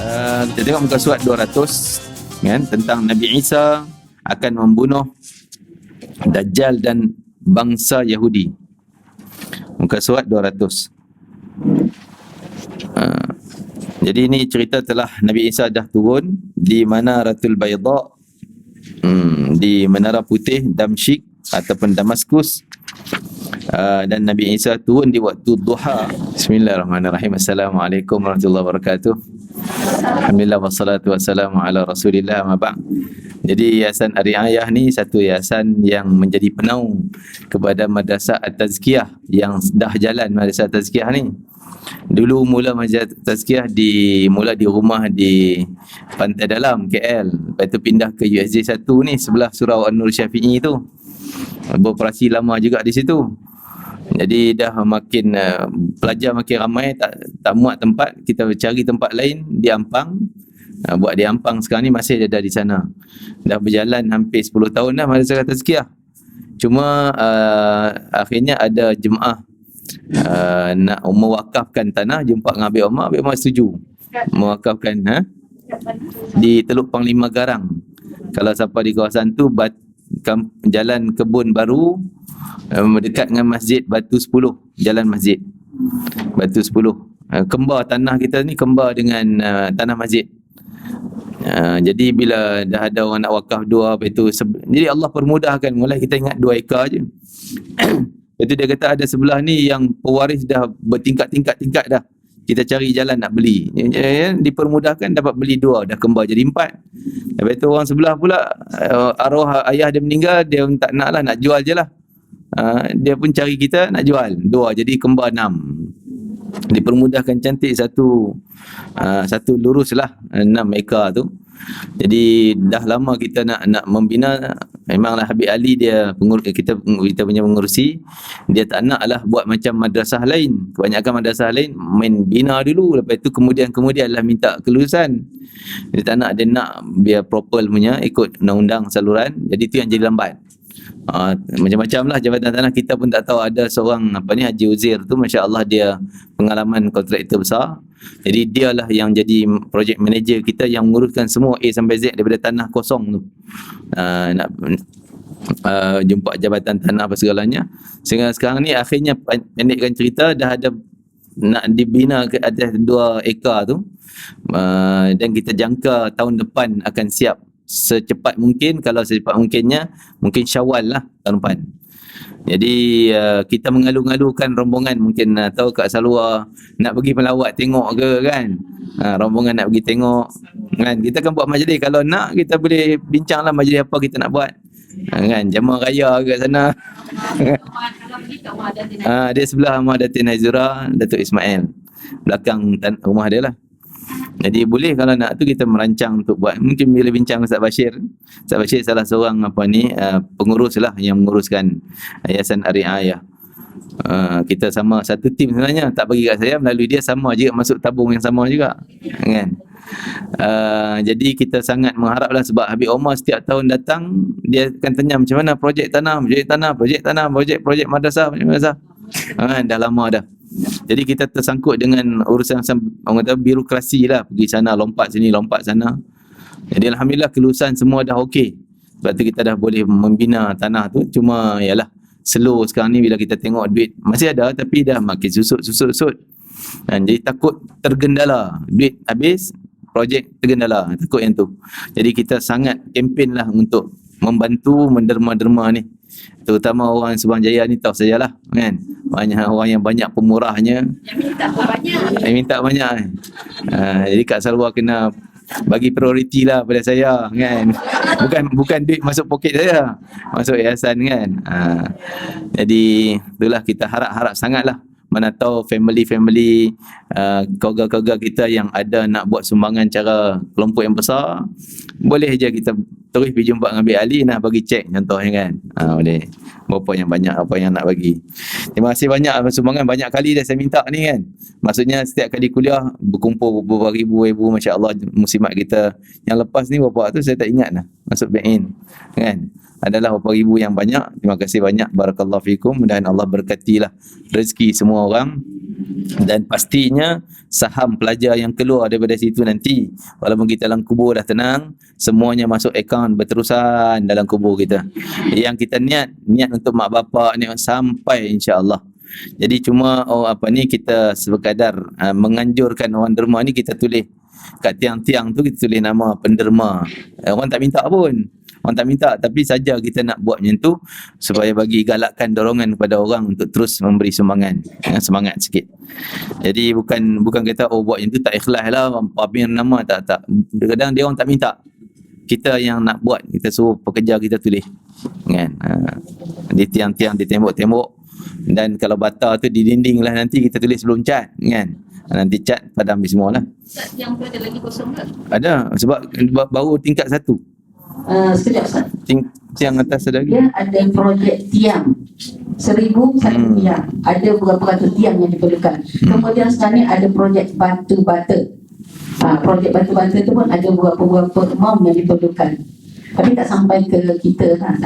Kita tengok muka surat 200 kan, tentang Nabi Isa akan membunuh Dajjal dan bangsa Yahudi. Muka surat 200. Jadi ini cerita telah Nabi Isa dah turun di Manaratul Bayda, di Menara Putih Damsyik ataupun Damaskus, dan Nabi Isa turun di waktu duha. Bismillahirrahmanirrahim. Assalamualaikum warahmatullahi wabarakatuh. Alhamdulillah wassalatu wassalamu ala Rasulillah, ma ba'd. Jadi Yayasan Ar-Riayah ni satu yayasan yang menjadi penaung kepada Madrasah At-Tazkiyah yang dah jalan. Madrasah At-Tazkiyah ni dulu mula Madrasah At-Tazkiyah mula di rumah di Pantai Dalam KL, lepas tu pindah ke USJ 1 ni sebelah Surau An-Nur Syafi'i tu. Beroperasi lama juga di situ. Jadi dah makin pelajar makin ramai, tak muat tempat, kita cari tempat lain di Ampang. Buat di Ampang sekarang ni masih ada di sana. Dah berjalan hampir 10 tahun dah Madrasah Tazkiyah. Cuma akhirnya ada jemaah nak mewakafkan tanah, jumpa dengan Habib Omar setuju mewakafkan di Teluk Panglima Garang. Kalau siapa di kawasan tu, jalan Kebun Baru, dekat dengan Masjid Batu 10, Jalan Masjid Batu 10. Kembar tanah kita ni, kembar dengan tanah masjid. Jadi bila dah ada orang nak wakaf dua, itu jadi Allah permudahkan. Mulai kita ingat 2 ekar je. Itu dia kata ada sebelah ni yang pewaris dah bertingkat-tingkat dah. Kita cari jalan nak beli. Dipermudahkan dapat beli 2, dah kembar jadi 4. Lepas tu orang sebelah pula, arwah ayah dia meninggal, dia tak nak lah, nak jual je lah. Dia pun cari kita nak jual 2, jadi kembar 6. Dipermudahkan cantik, satu lurus lah 6 ekar tu. Jadi dah lama kita nak membina. Memanglah Habib Ali dia kita punya pengurusi, dia tak nak lah buat macam madrasah lain. Kebanyakan madrasah lain main bina dulu, lepas tu kemudian lah minta kelulusan. Dia tak nak, dia nak biar proper punya, ikut undang-undang saluran. Jadi tu yang jadi lambat. Macam-macam lah jabatan tanah. Kita pun tak tahu. Ada seorang Haji Uzair tu, Masya Allah, dia pengalaman kontraktor besar. Jadi dialah yang jadi project manager kita, yang menguruskan semua A sampai Z daripada tanah kosong tu. Nak jumpa jabatan tanah apa segalanya. Sehingga sekarang ni akhirnya, pendekkan cerita, dah ada nak dibina ke atas 2 ekar tu, dan kita jangka tahun depan akan siap secepat mungkin. Kalau secepat mungkinnya, mungkin Syawal lah tahun depan. Jadi kita mengalu-ngalukan rombongan, mungkin tahu Kak Salwa nak pergi melawat tengok ke kan, rombongan nak pergi tengok kan. Kita kan buat majlis, kalau nak kita boleh bincang lah majlis apa kita nak buat kan, jamaah raya ke sana. Dia sebelah rumah Datin Haizura, Datuk Ismail, belakang rumah dia lah. Jadi boleh kalau nak tu kita merancang untuk buat. Mungkin bila bincang dengan Ustaz Bashir. Ustaz Bashir salah seorang pengurus lah yang menguruskan Yayasan Ar-Riayah. Kita sama satu tim sebenarnya, tak bagi kat saya, melalui dia sama juga, masuk tabung yang sama juga kan. Jadi kita sangat mengharaplah, sebab Habib Omar setiap tahun datang, dia akan tanya macam mana projek tanah, projek madrasah, dah lama dah. Jadi kita tersangkut dengan urusan orang kata birokrasi lah, pergi sana lompat sini lompat sana. Jadi alhamdulillah kelulusan semua dah okey. Sebab tu kita dah boleh membina tanah tu. Cuma yalah, slow sekarang ni bila kita tengok duit masih ada, tapi dah makin susut. Jadi takut tergendala, duit habis, projek tergendala, takut yang tu. Jadi kita sangat kempen lah untuk membantu menderma-derma ni, terutama orang Subang Jaya ni. Tahu sajalah kan, banyak orang yang banyak pemurahnya, yang minta banyak. Jadi Kak Salwa kena bagi prioriti lah pada saya kan. Bukan duit masuk poket saya, masuk yayasan kan. Jadi itulah, kita harap sangatlah, mana tahu family keluarga-keluarga kita yang ada nak buat sumbangan cara kelompok yang besar, boleh je kita terus pergi jumpa dengan Habib Ali, nak bagi cek contohnya kan. Boleh. Berapa yang banyak, apa yang nak bagi. Terima kasih banyak sumbangan, banyak kali dah saya minta ni kan. Maksudnya setiap kali kuliah berkumpul beberapa ribu, masya-Allah musimat kita. Yang lepas ni berapa tu saya tak ingat dah. Masuk back-in kan. Adalah beberapa ribu yang banyak. Terima kasih banyak, barakallahu fikum, dan Allah berkatilah rezeki semua orang. Dan pastinya saham pelajar yang keluar daripada situ nanti, walaupun kita dalam kubur dah tenang, semuanya masuk akaun berterusan dalam kubur kita. Yang kita niat untuk mak bapak ni sampai insya-Allah. Jadi cuma kita sekadar menganjurkan orang derma ni, kita tulis kat tiang-tiang tu, kita tulis nama penderma. Orang tak minta pun. Orang tak minta, tapi saja kita nak buat macam tu supaya bagi galakkan, dorongan kepada orang untuk terus memberi sumbangan. Semangat sikit. Jadi bukan kata buat macam tu tak ikhlas lah, pabir nama, tak. Kadang-kadang dia orang tak minta. Kita yang nak buat, kita suruh pekerja kita tulis. Kan? Di tiang-tiang, di tembok-tembok. Dan kalau bata tu di dinding lah, nanti kita tulis sebelum cat. Kan? Nanti cat padam habis semua lah. Yang tu ada lagi kosong ke? Ada, sebab baru tingkat 1. Sekejap Ustaz. Tiang atas ada lagi. Dia ada projek tiang 1,000 satu tiang. Ada berapa ratus tiang yang diperlukan. Kemudian sekarang ni ada projek batu bata. Projek batu bata tu pun ada berapa amount yang diperlukan. Tapi tak sampai ke kita kan.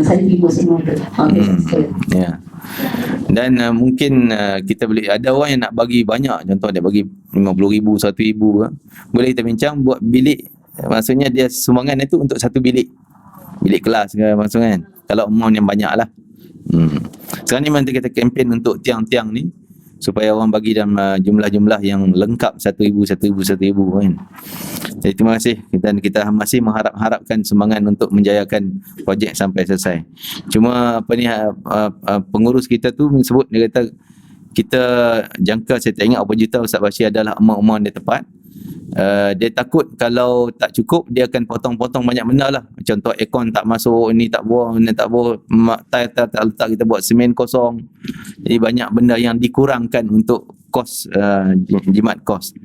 Saya terima semua tu. Ya. Dan mungkin kita boleh, ada orang yang nak bagi banyak, contoh dia bagi 50,000, 1,000, boleh kita bincang buat bilik. Maksudnya dia sumbangan itu untuk satu bilik kelas ke, maksudnya kan, kalau amount yang banyak lah. Sekarang ni nanti kita kempen untuk tiang-tiang ni supaya orang bagi dalam jumlah-jumlah yang lengkap, 1,000 kan. Jadi terima kasih, kita masih mengharapkan sumbangan untuk menjayakan projek sampai selesai. Cuma pengurus kita tu sebut, dia kata kita jangka, saya tak ingat berapa juta Ustaz Bashir, adalah amount dia tepat. Dia takut kalau tak cukup, dia akan potong-potong banyak benda lah. Contoh aircon tak masuk, ini tak buang, ini tak buang, tile tak letak, kita buat semen kosong. Jadi banyak benda yang dikurangkan untuk kos, jimat kos.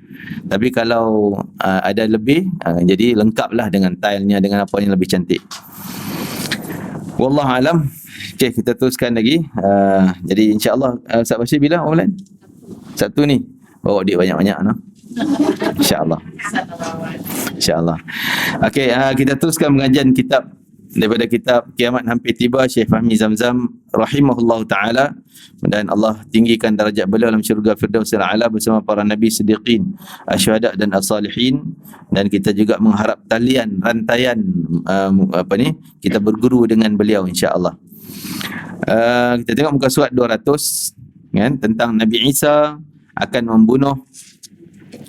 Tapi kalau ada lebih, jadi lengkaplah dengan tilenya, dengan apa yang lebih cantik. Wallahualam. Okay, kita teruskan lagi. Jadi insya-Allah Ustaz Bashir bila online? Satu ni bawa dia banyak-banyak no? InsyaAllah. InsyaAllah. Okey, kita teruskan pengajian kitab daripada kitab Kiamat Hampir Tiba, Syekh Fahmi Zamzam rahimahullah ta'ala, dan Allah tinggikan darajat beliau dalam syurga Firdausil A'la bersama para nabi siddiqin, asyhada dan as-salihin. Dan kita juga mengharap talian rantaian kita berguru dengan beliau insya-Allah. Kita tengok muka surat 200 kan, tentang Nabi Isa akan membunuh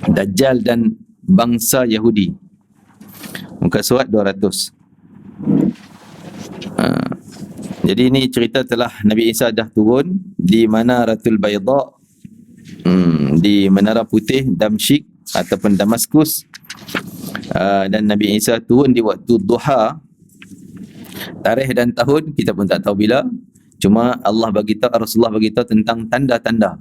Dajjal dan bangsa Yahudi. Muka surat 200. Jadi ini cerita telah Nabi Isa dah turun di Manaratul Bayda, di Menara Putih Damsyik ataupun Damaskus. Dan Nabi Isa turun di waktu duha. Tarikh dan tahun kita pun tak tahu bila. Cuma Allah bagi tahu, Rasulullah bagi tahu tentang tanda-tanda.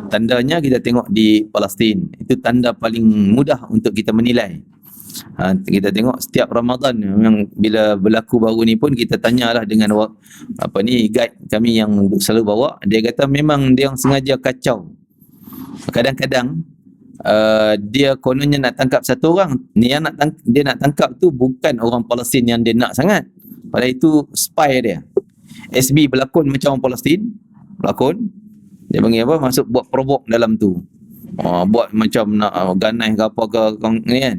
Tandanya kita tengok di Palestin. Itu tanda paling mudah untuk kita menilai. Kita tengok setiap Ramadan yang bila berlaku baru ni pun kita tanyalah dengan guide kami yang selalu bawa. Dia kata memang dia yang sengaja kacau. Kadang-kadang dia kononnya nak tangkap satu orang, ni yang dia nak tangkap tu bukan orang Palestin yang dia nak sangat. Padahal itu spy dia. SB berlakon macam orang Palestin, berlakon. Dia panggil apa? Masuk buat provok dalam tu. Buat macam nak ganai ke apa ke ni kan.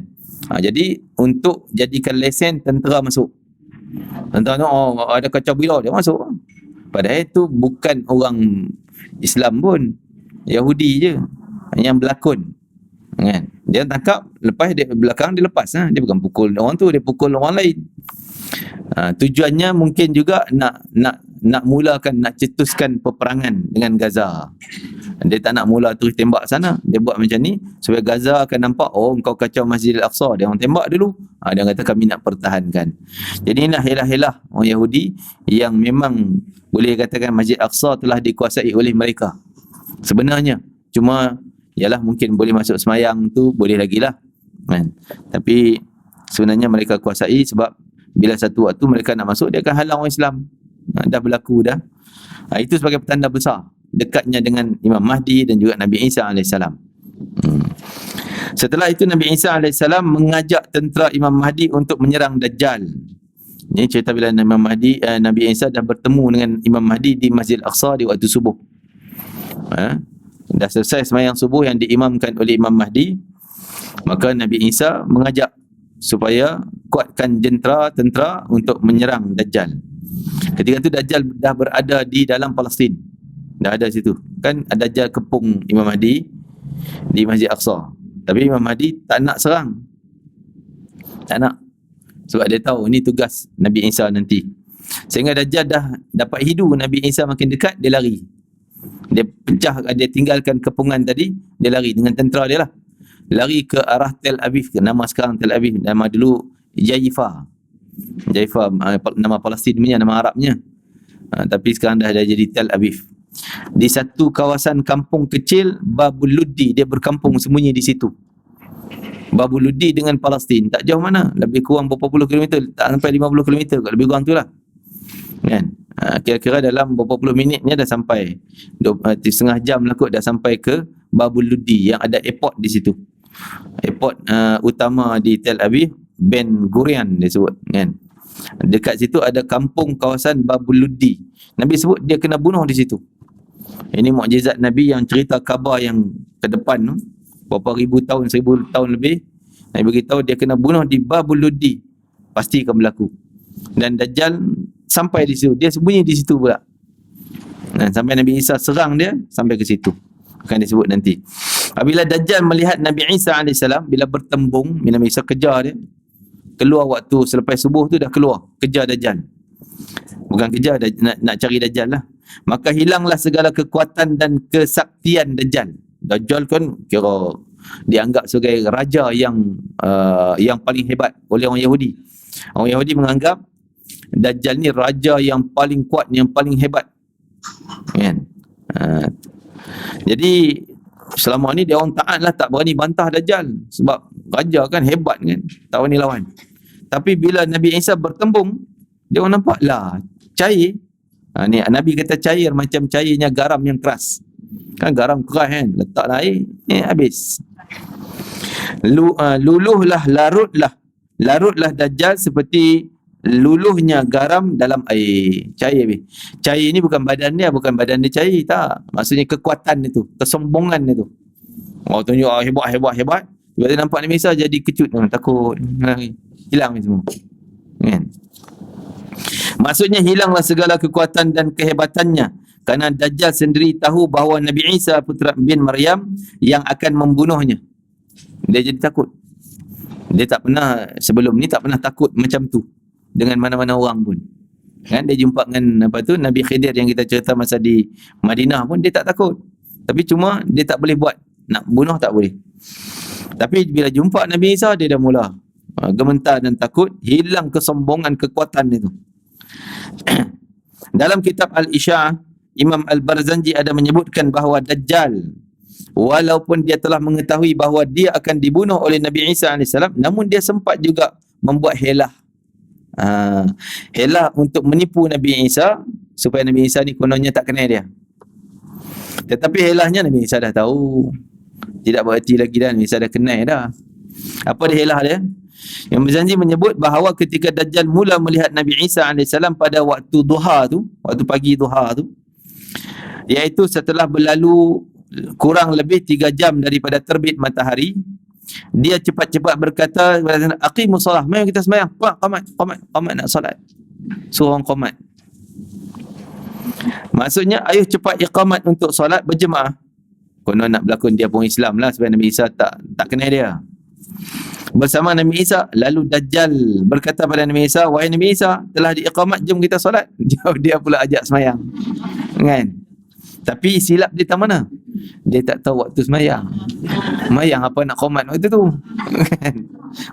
Jadi untuk jadikan lesen tentera masuk. Tentera tu ada kacau bilau dia masuk. Padahal itu bukan orang Islam pun. Yahudi je yang berlakon. Kan? Dia tangkap, lepas dia belakang dia lepas. Dia bukan pukul orang tu, dia pukul orang lain. Tujuannya mungkin juga nak mulakan, nak cetuskan peperangan dengan Gaza. Dia tak nak mula terus tembak sana. Dia buat macam ni supaya Gaza akan nampak, oh kau kacau Masjid Al-Aqsa, dia orang tembak dulu. Dia kata kami nak pertahankan. Jadi inilah helah-helah orang Yahudi yang memang boleh katakan Masjid Al-Aqsa telah dikuasai oleh mereka sebenarnya. Cuma ialah mungkin boleh masuk semayang tu boleh lagi lah kan. Tapi sebenarnya mereka kuasai sebab bila satu waktu mereka nak masuk, dia akan halang orang Islam. Dah berlaku dah. Itu sebagai petanda besar dekatnya dengan Imam Mahdi dan juga Nabi Isa AS. Setelah itu Nabi Isa AS mengajak tentera Imam Mahdi untuk menyerang Dajjal. Ini cerita bila Nabi Isa dah bertemu dengan Imam Mahdi di Masjid Al-Aqsa di waktu subuh. Dah selesai sembahyang subuh yang diimamkan oleh Imam Mahdi, maka Nabi Isa mengajak supaya kuatkan tentera untuk menyerang Dajjal. Ketika itu Dajjal dah berada di dalam Palestin. Dah ada situ. Kan Dajjal kepung Imam Mahdi di Masjid Al-Aqsa. Tapi Imam Mahdi tak nak serang. Tak nak. Sebab dia tahu ni tugas Nabi Isa nanti. Sehingga Dajjal dah dapat hidu Nabi Isa makin dekat, dia lari. Dia tinggalkan kepungan tadi, dia lari dengan tentera dia lah. Lari ke arah Tel Aviv. Nama sekarang Tel Aviv, nama dulu Jaifa, nama Palestin punya, nama Arabnya. Tapi sekarang dah jadi Tel Aviv. Di satu kawasan kampung kecil Babul Luddi, dia berkampung sembunyi di situ. Babul Luddi dengan Palestin tak jauh mana, lebih kurang berapa puluh kilometer, tak sampai 50 kilometer, lebih kurang tu lah kan. Kira-kira dalam berapa puluh minitnya dah sampai, setengah jam lah kot dah sampai ke Babul Luddi yang ada airport di situ. Airport utama di Tel Aviv, Ben Gurion dia sebut kan. Dekat situ ada kampung kawasan Babul Luddi. Nabi sebut dia kena bunuh di situ. Ini mukjizat Nabi yang cerita khabar yang ke depan tu, berapa ribu tahun, 1000 tahun lebih. Nabi beritahu dia kena bunuh di Babul Luddi, pasti akan berlaku. Dan Dajjal sampai di situ, dia sembunyi di situ pula. Dan sampai Nabi Isa serang dia sampai ke situ, akan disebut nanti. Apabila Dajjal melihat Nabi Isa AS, bila bertembung, Nabi Isa kejar dia, keluar waktu selepas subuh tu dah keluar, kejar Dajjal. Bukan kejar, nak cari Dajjal lah. Maka hilanglah segala kekuatan dan kesaktian Dajjal. Dajjal kan kira dianggap sebagai raja yang paling hebat oleh orang Yahudi. Orang Yahudi menganggap Dajjal ni raja yang paling kuat, yang paling hebat kan. Jadi selama ni dia orang taat lah, tak berani bantah Dajjal sebab raja kan hebat kan, tak berani lawan. Tapi bila Nabi Isa bertembung, dia orang nampak lah cair. Ni Nabi kata cair macam cairnya garam yang keras. Kan garam keras kan, letak air ni habis. Larutlah Dajjal seperti luluhnya garam dalam air. Cair habis. Cair ni bukan badan dia, bukan badan dia cair, tak. Maksudnya kekuatan itu, kesombongan itu. Oh tunjuk hebat. Bila nampak Nabi Isa jadi kecut, takut, hilang ni semua. Kan? Maksudnya hilanglah segala kekuatan dan kehebatannya, kerana Dajjal sendiri tahu bahawa Nabi Isa putra bin Maryam yang akan membunuhnya. Dia jadi takut. Dia tak pernah, sebelum ni tak pernah takut macam tu dengan mana-mana orang pun. Kan dia jumpa dengan Nabi Khidir yang kita cerita masa di Madinah pun dia tak takut. Tapi cuma dia tak boleh buat, nak bunuh tak boleh. Tapi bila jumpa Nabi Isa, dia dah mula gementar dan takut, hilang kesombongan, kekuatan itu. Dalam kitab Al-Isya'ah, Imam Al-Barzanji ada menyebutkan bahawa Dajjal, walaupun dia telah mengetahui bahawa dia akan dibunuh oleh Nabi Isa AS, namun dia sempat juga membuat helah. Helah untuk menipu Nabi Isa, supaya Nabi Isa ni kononnya tak kenal dia. Tetapi helahnya Nabi Isa dah tahu, tidak berarti lagi dah, Nabi Isa dah kenal dah. Apa dia helah dia? Yang berjanji menyebut bahawa ketika Dajjal mula melihat Nabi Isa AS pada waktu duha tu, waktu pagi duha tu, iaitu setelah berlalu kurang lebih 3 jam daripada terbit matahari, dia cepat-cepat berkata, aqimus solah, mari kita sembahyang, qamat nak solat. Suruh orang qamat. Maksudnya ayo cepat iqamat untuk solat berjemaah. Konon nak berlakon dia pun Islam lah, sebab Nabi Isa tak kenal dia. Bersama Nabi Isa, lalu Dajjal berkata pada Nabi Isa, wahai Nabi Isa, telah diiqamat, jom kita solat. Dia pula ajak semayang kan. Tapi silap dia tak mana, dia tak tahu waktu semayang. Semayang apa nak qomat waktu tu kan,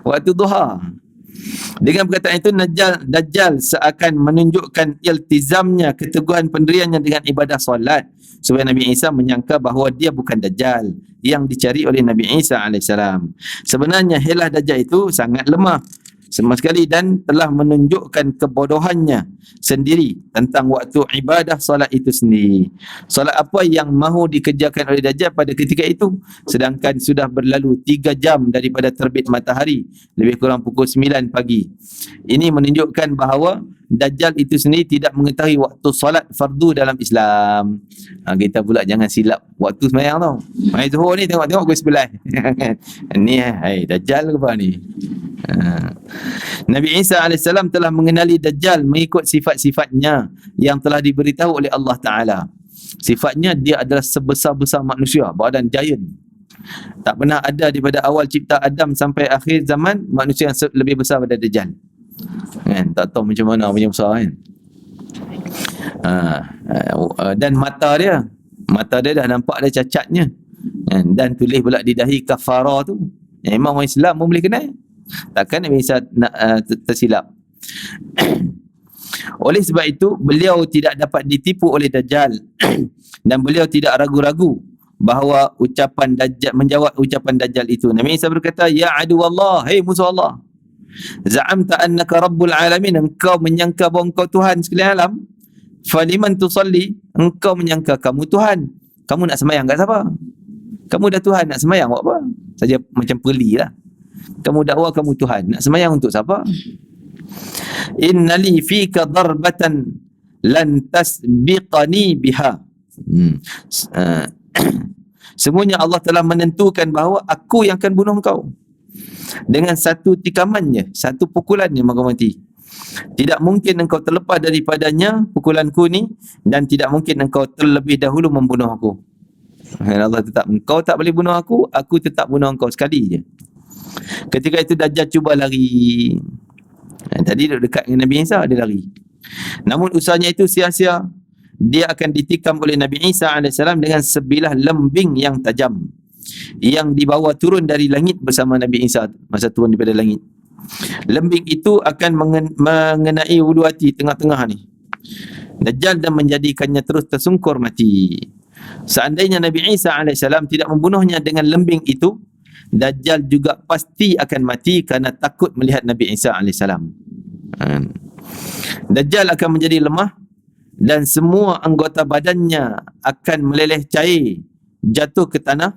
waktu duha. Dengan perkataan itu Dajjal seakan menunjukkan iltizamnya, keteguhan pendiriannya dengan ibadah solat, supaya Nabi Isa menyangka bahawa dia bukan Dajjal yang dicari oleh Nabi Isa AS. Sebenarnya helah Dajjal itu sangat lemah, sama sekali, dan telah menunjukkan kebodohannya sendiri tentang waktu ibadah solat itu sendiri. Solat apa yang mahu dikerjakan oleh Dajjal pada ketika itu, sedangkan sudah berlalu 3 jam daripada terbit matahari, lebih kurang pukul 9 pagi. Ini menunjukkan bahawa Dajjal itu sendiri tidak mengetahui waktu solat fardu dalam Islam. Kita pula jangan silap waktu sembahyang tau. Mai Zuhur ni tengok-tengok pukul 11. Ni Dajjal ke apa ni? Nabi Isa AS telah mengenali Dajjal mengikut sifat-sifatnya yang telah diberitahu oleh Allah Ta'ala. Sifatnya dia adalah sebesar-besar manusia, badan giant. Tak pernah ada daripada awal cipta Adam sampai akhir zaman manusia yang lebih besar daripada Dajjal. Kan? Tak tahu macam mana punya besar kan. Dan mata dia dah nampak ada cacatnya kan? Dan tulis pula di dahi kafara tu. Memang orang Islam pun boleh kenal. Takkan Nabi Isa nak tersilap. Oleh sebab itu beliau tidak dapat ditipu oleh Dajjal dan beliau tidak ragu-ragu bahawa menjawab ucapan Dajjal itu. Nabi Isa berkata, ya adu Allah, hei musuh Allah, za'amta annaka rabbul alamin, engkau menyangka bahawa engkau Tuhan sekalian alam. Faliman tusalli, engkau menyangka kamu Tuhan, kamu nak sembahyang kat siapa? Kamu dah Tuhan, nak sembahyang buat apa? Saja macam peli lah. Kamu dakwa kamu Tuhan, nak sembahyang untuk siapa? Innali fika darbatan lan tasbiqani biha. Sesungguhnya Allah telah menentukan bahawa aku yang akan bunuh engkau. Dengan satu tikamannya, satu pukulannya maka mati. Tidak mungkin engkau terlepas daripadanya pukulanku ni, dan tidak mungkin engkau terlebih dahulu membunuh aku. Allah tetap, engkau tak boleh bunuh aku tetap bunuh engkau sekali je. Ketika itu Dajjal cuba lari. Tadi duduk dekat dengan Nabi Isa, dia lari. Namun usahanya itu sia-sia. Dia akan ditikam oleh Nabi Isa AS dengan sebilah lembing yang tajam yang dibawa turun dari langit bersama Nabi Isa masa turun daripada langit. Lembing itu akan mengenai ulu hati tengah-tengah ni Dajjal dan menjadikannya terus tersungkur mati. Seandainya Nabi Isa AS tidak membunuhnya dengan lembing itu, Dajjal juga pasti akan mati kerana takut melihat Nabi Isa AS. Dajjal akan menjadi lemah dan semua anggota badannya akan meleleh cair, jatuh ke tanah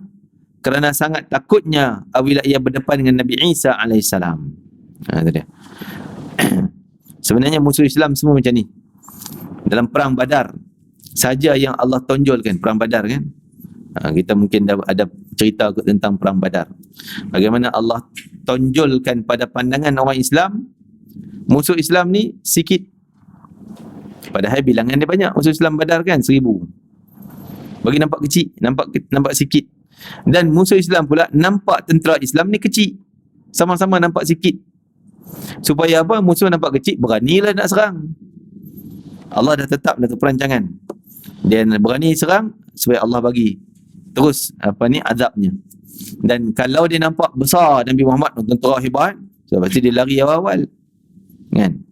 kerana sangat takutnya apabila ia berdepan dengan Nabi Isa AS. Itu dia. Sebenarnya musuh Islam semua macam ni. Dalam perang Badar saja yang Allah tonjolkan, perang Badar kan. Kita mungkin dah ada cerita tentang perang Badar. Bagaimana Allah tonjolkan pada pandangan orang Islam, musuh Islam ni sikit. Padahal bilangan dia banyak. Musuh Islam Badar kan 1000. Bagi nampak kecil, nampak sikit. Dan musuh Islam pula nampak tentera Islam ni kecil. Sama-sama nampak sikit. Supaya apa? Musuh nampak kecil, beranilah nak serang. Allah dah tetap dah perancangan. Dia berani serang supaya Allah bagi terus azabnya. Dan kalau dia nampak besar Nabi Muhammad tentera hebat, so pasti dia lari awal-awal. Kan?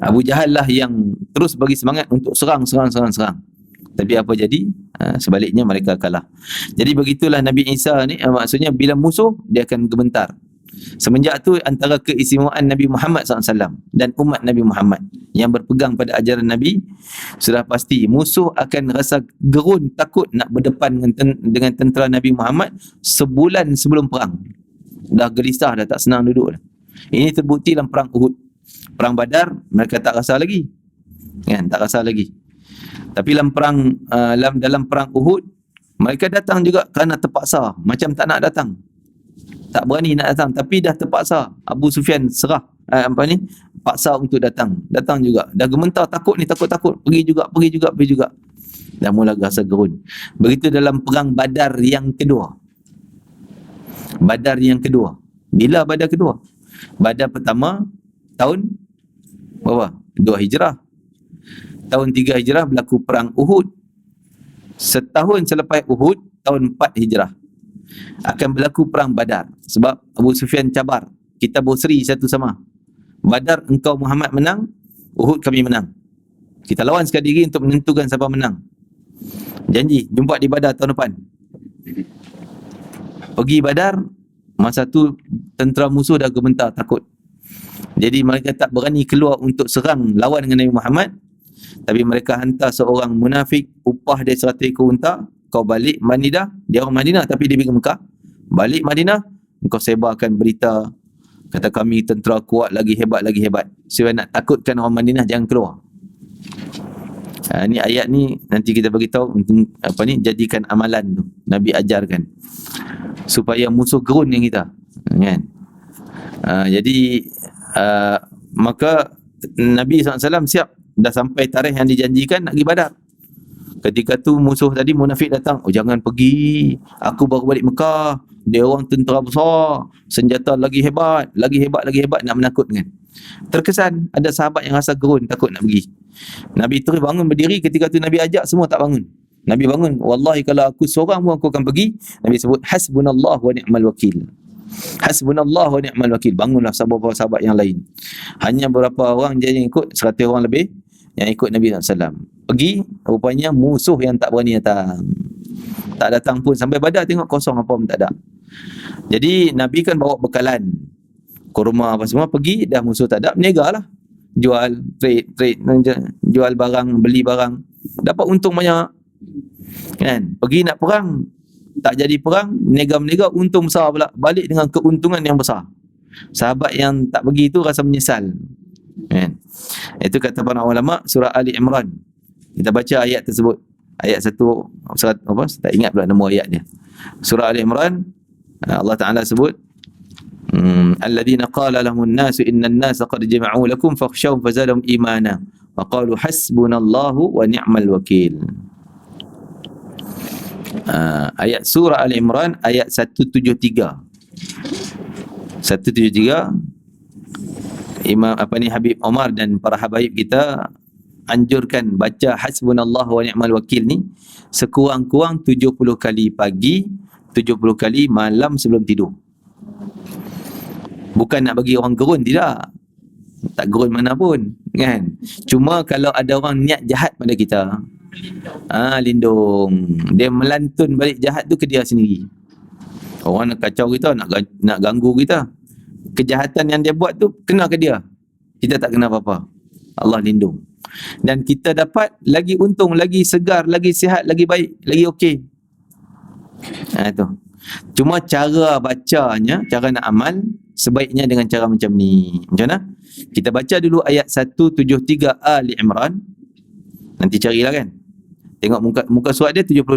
Abu Jahal lah yang terus bagi semangat untuk serang. Tapi apa jadi? Sebaliknya mereka kalah. Jadi begitulah Nabi Isa ni, maksudnya bila musuh dia akan gementar. Semenjak tu antara keistimewaan Nabi Muhammad SAW dan umat Nabi Muhammad yang berpegang pada ajaran Nabi, sudah pasti musuh akan rasa gerun, takut nak berdepan dengan tentera Nabi Muhammad sebulan sebelum perang. Dah gelisah, dah tak senang duduk dah. Ini terbukti dalam perang Uhud. Perang Badar mereka tak rasa lagi. Kan, tak rasa lagi. Tapi dalam perang Uhud mereka datang juga kerana terpaksa, macam tak nak datang. Tak berani nak datang tapi dah terpaksa. Abu Sufyan serah paksa untuk datang. Datang juga. Dah gementar takut ni, takut. Pergi juga. Dah mula rasa gerun. Begitu dalam perang Badar yang kedua. Bila Badar kedua? Badar pertama tahun berapa? 2 Hijrah. Tahun 3 Hijrah berlaku perang Uhud. Setahun selepas Uhud, tahun 4 Hijrah akan berlaku perang Badar. Sebab Abu Sufyan cabar, kita berseri satu sama. Badar engkau Muhammad menang, Uhud kami menang. Kita lawan sekali lagi untuk menentukan siapa menang. Janji jumpa di Badar tahun depan. Pergi Badar, masa tu tentera musuh dah gementar takut. Jadi mereka tak berani keluar untuk serang lawan dengan Nabi Muhammad, tapi mereka hantar seorang munafik, upah dia 100 ekor unta, kau balik Madinah, dia orang Madinah tapi dia pergi Mekah. Balik Madinah, engkau sebarkan berita, kata kami tentera kuat, lagi hebat. Supaya nak takutkan orang Madinah jangan keluar. Ni ayat ni nanti kita bagi tahu untuk jadikan amalan tu. Nabi ajarkan supaya musuh gerun yang kita, kan? Jadi maka Nabi SAW siap, dah sampai tarikh yang dijanjikan nak pergi Badar. Ketika tu musuh tadi munafik datang, oh jangan pergi, aku baru balik Mekah, dia orang tentera besar, senjata lagi hebat, nak menakutkan. Terkesan ada sahabat yang rasa gerun, takut nak pergi. Nabi terus bangun berdiri. Ketika tu Nabi ajak, semua tak bangun. Nabi bangun, wallahi kalau aku seorang pun aku akan pergi. Nabi sebut hasbunallah wa ni'mal wakil. Hasbunallah wa ni'mal wakil. Bangunlah sahabat-sahabat yang lain. Hanya berapa orang je yang ikut, 100 orang lebih yang ikut Nabi SAW. Pergi, rupanya musuh yang tak berani datang. Tak datang pun, sampai Badar tengok kosong, apa pun tak ada. Jadi Nabi kan bawa bekalan, kurma apa semua, pergi dah musuh tak ada, berniaga lah. Jual, trade, jual barang, beli barang, dapat untung banyak, kan? Pergi nak perang, tak jadi perang, berniaga, untung besar pula, balik dengan keuntungan yang besar. Sahabat yang tak pergi tu rasa menyesal, kan? Itu kata para ulama, surah Ali Imran. Kita baca ayat tersebut, ayat 1, tak ingat pula nama ayat dia. Surah Ali Imran, Allah Ta'ala sebut, الذين قال لهم الناس إن الناس قد جمعوا لكم فاخشوهم فزادهم إيمانا وقالوا حسبنا الله ونعم الوكيل. Ayat surah Al-Imran ayat 173. Imam Habib Omar dan para habaib kita anjurkan baca hasbunallah wa ni'mal wakil ni sekurang-kurang 70 kali pagi, 70 kali malam sebelum tidur. Bukan nak bagi orang gerun, tidak. Tak gerun mana pun, kan? Cuma kalau ada orang niat jahat pada kita, lindung. Dia melantun balik jahat tu ke dia sendiri. Orang nak kacau kita, nak ganggu kita, kejahatan yang dia buat tu kena ke dia, kita tak kena apa-apa. Allah lindung. Dan kita dapat lagi untung, lagi segar, lagi sihat, lagi baik, lagi okey. Tu. Cuma cara bacanya, cara nak amal sebaiknya dengan cara macam ni. Macam mana? Kita baca dulu ayat 173 Ali Imran. Nanti carilah, kan? Tengok muka surat dia 72.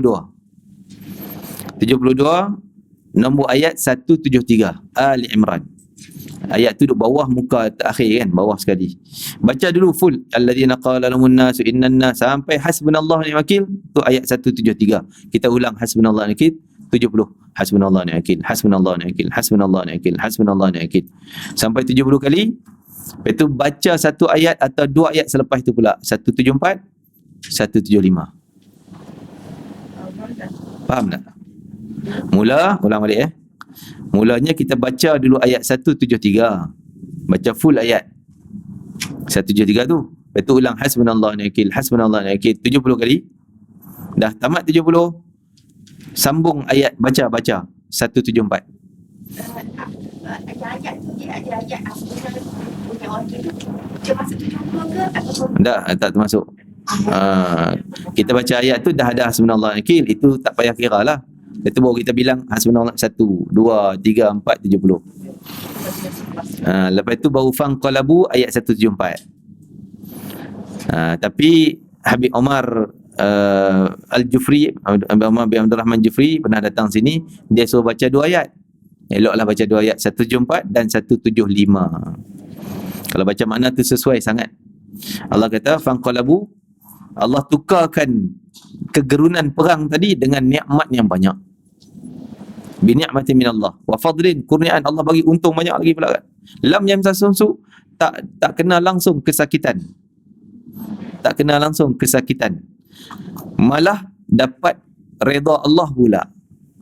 72 nombor ayat 173 Ali Imran. Ayat tu duduk bawah muka terakhir, kan? Bawah sekali. Baca dulu full. Alladzina qala lahumun nasu innan nas sampai hasbunallahu wa ni'mal wakil. Tu ayat 173. Kita ulang hasbunallahu wa ni'mal wakil 70. Hasbunallahu wa ni'mal wakil, hasbunallahu wa ni'mal wakil, hasbunallahu wa ni'mal wakil, hasbunallahu wa ni'mal wakil. Sampai 70 kali. Lepas tu baca satu ayat atau dua ayat selepas itu pula. 174, 175. Faham tak? Ulang balik, Mulanya kita baca dulu ayat 173. Baca full ayat 173 tu. Lepas tu ulang hasbunallahu wa ni'mal wakil, hasbunallahu wa ni'mal wakil 70 kali. Dah tamat 70, sambung ayat, baca 174. Ayat tu dia ada ayat asal punya wakil tu. Dia masuk 70 ke ataupun tak termasuk. Kita baca ayat tu dah ada hasbunallahu wa ni'mal wakil, itu tak payah kira lah. Itu baru kita bilang hasbunallah 1, 2, 3, 4, 70. Lepas tu baru fanqalabu ayat 174. Tapi Habib Omar Al-Jufri, Habib Omar bin Abdul Rahman Jufri pernah datang sini, dia suruh baca 2 ayat. Eloklah baca 2 ayat, 174 dan 175. Kalau baca makna tu sesuai sangat. Allah kata fanqalabu, Allah tukarkan kegerunan perang tadi dengan nikmat yang banyak. Bi ni'matin minallah wa fadlin, kurniaan Allah bagi untung banyak lagi pula, kan? Lam yamsa sunsu, tak kena langsung kesakitan. Tak kena langsung kesakitan. Malah dapat redha Allah pula.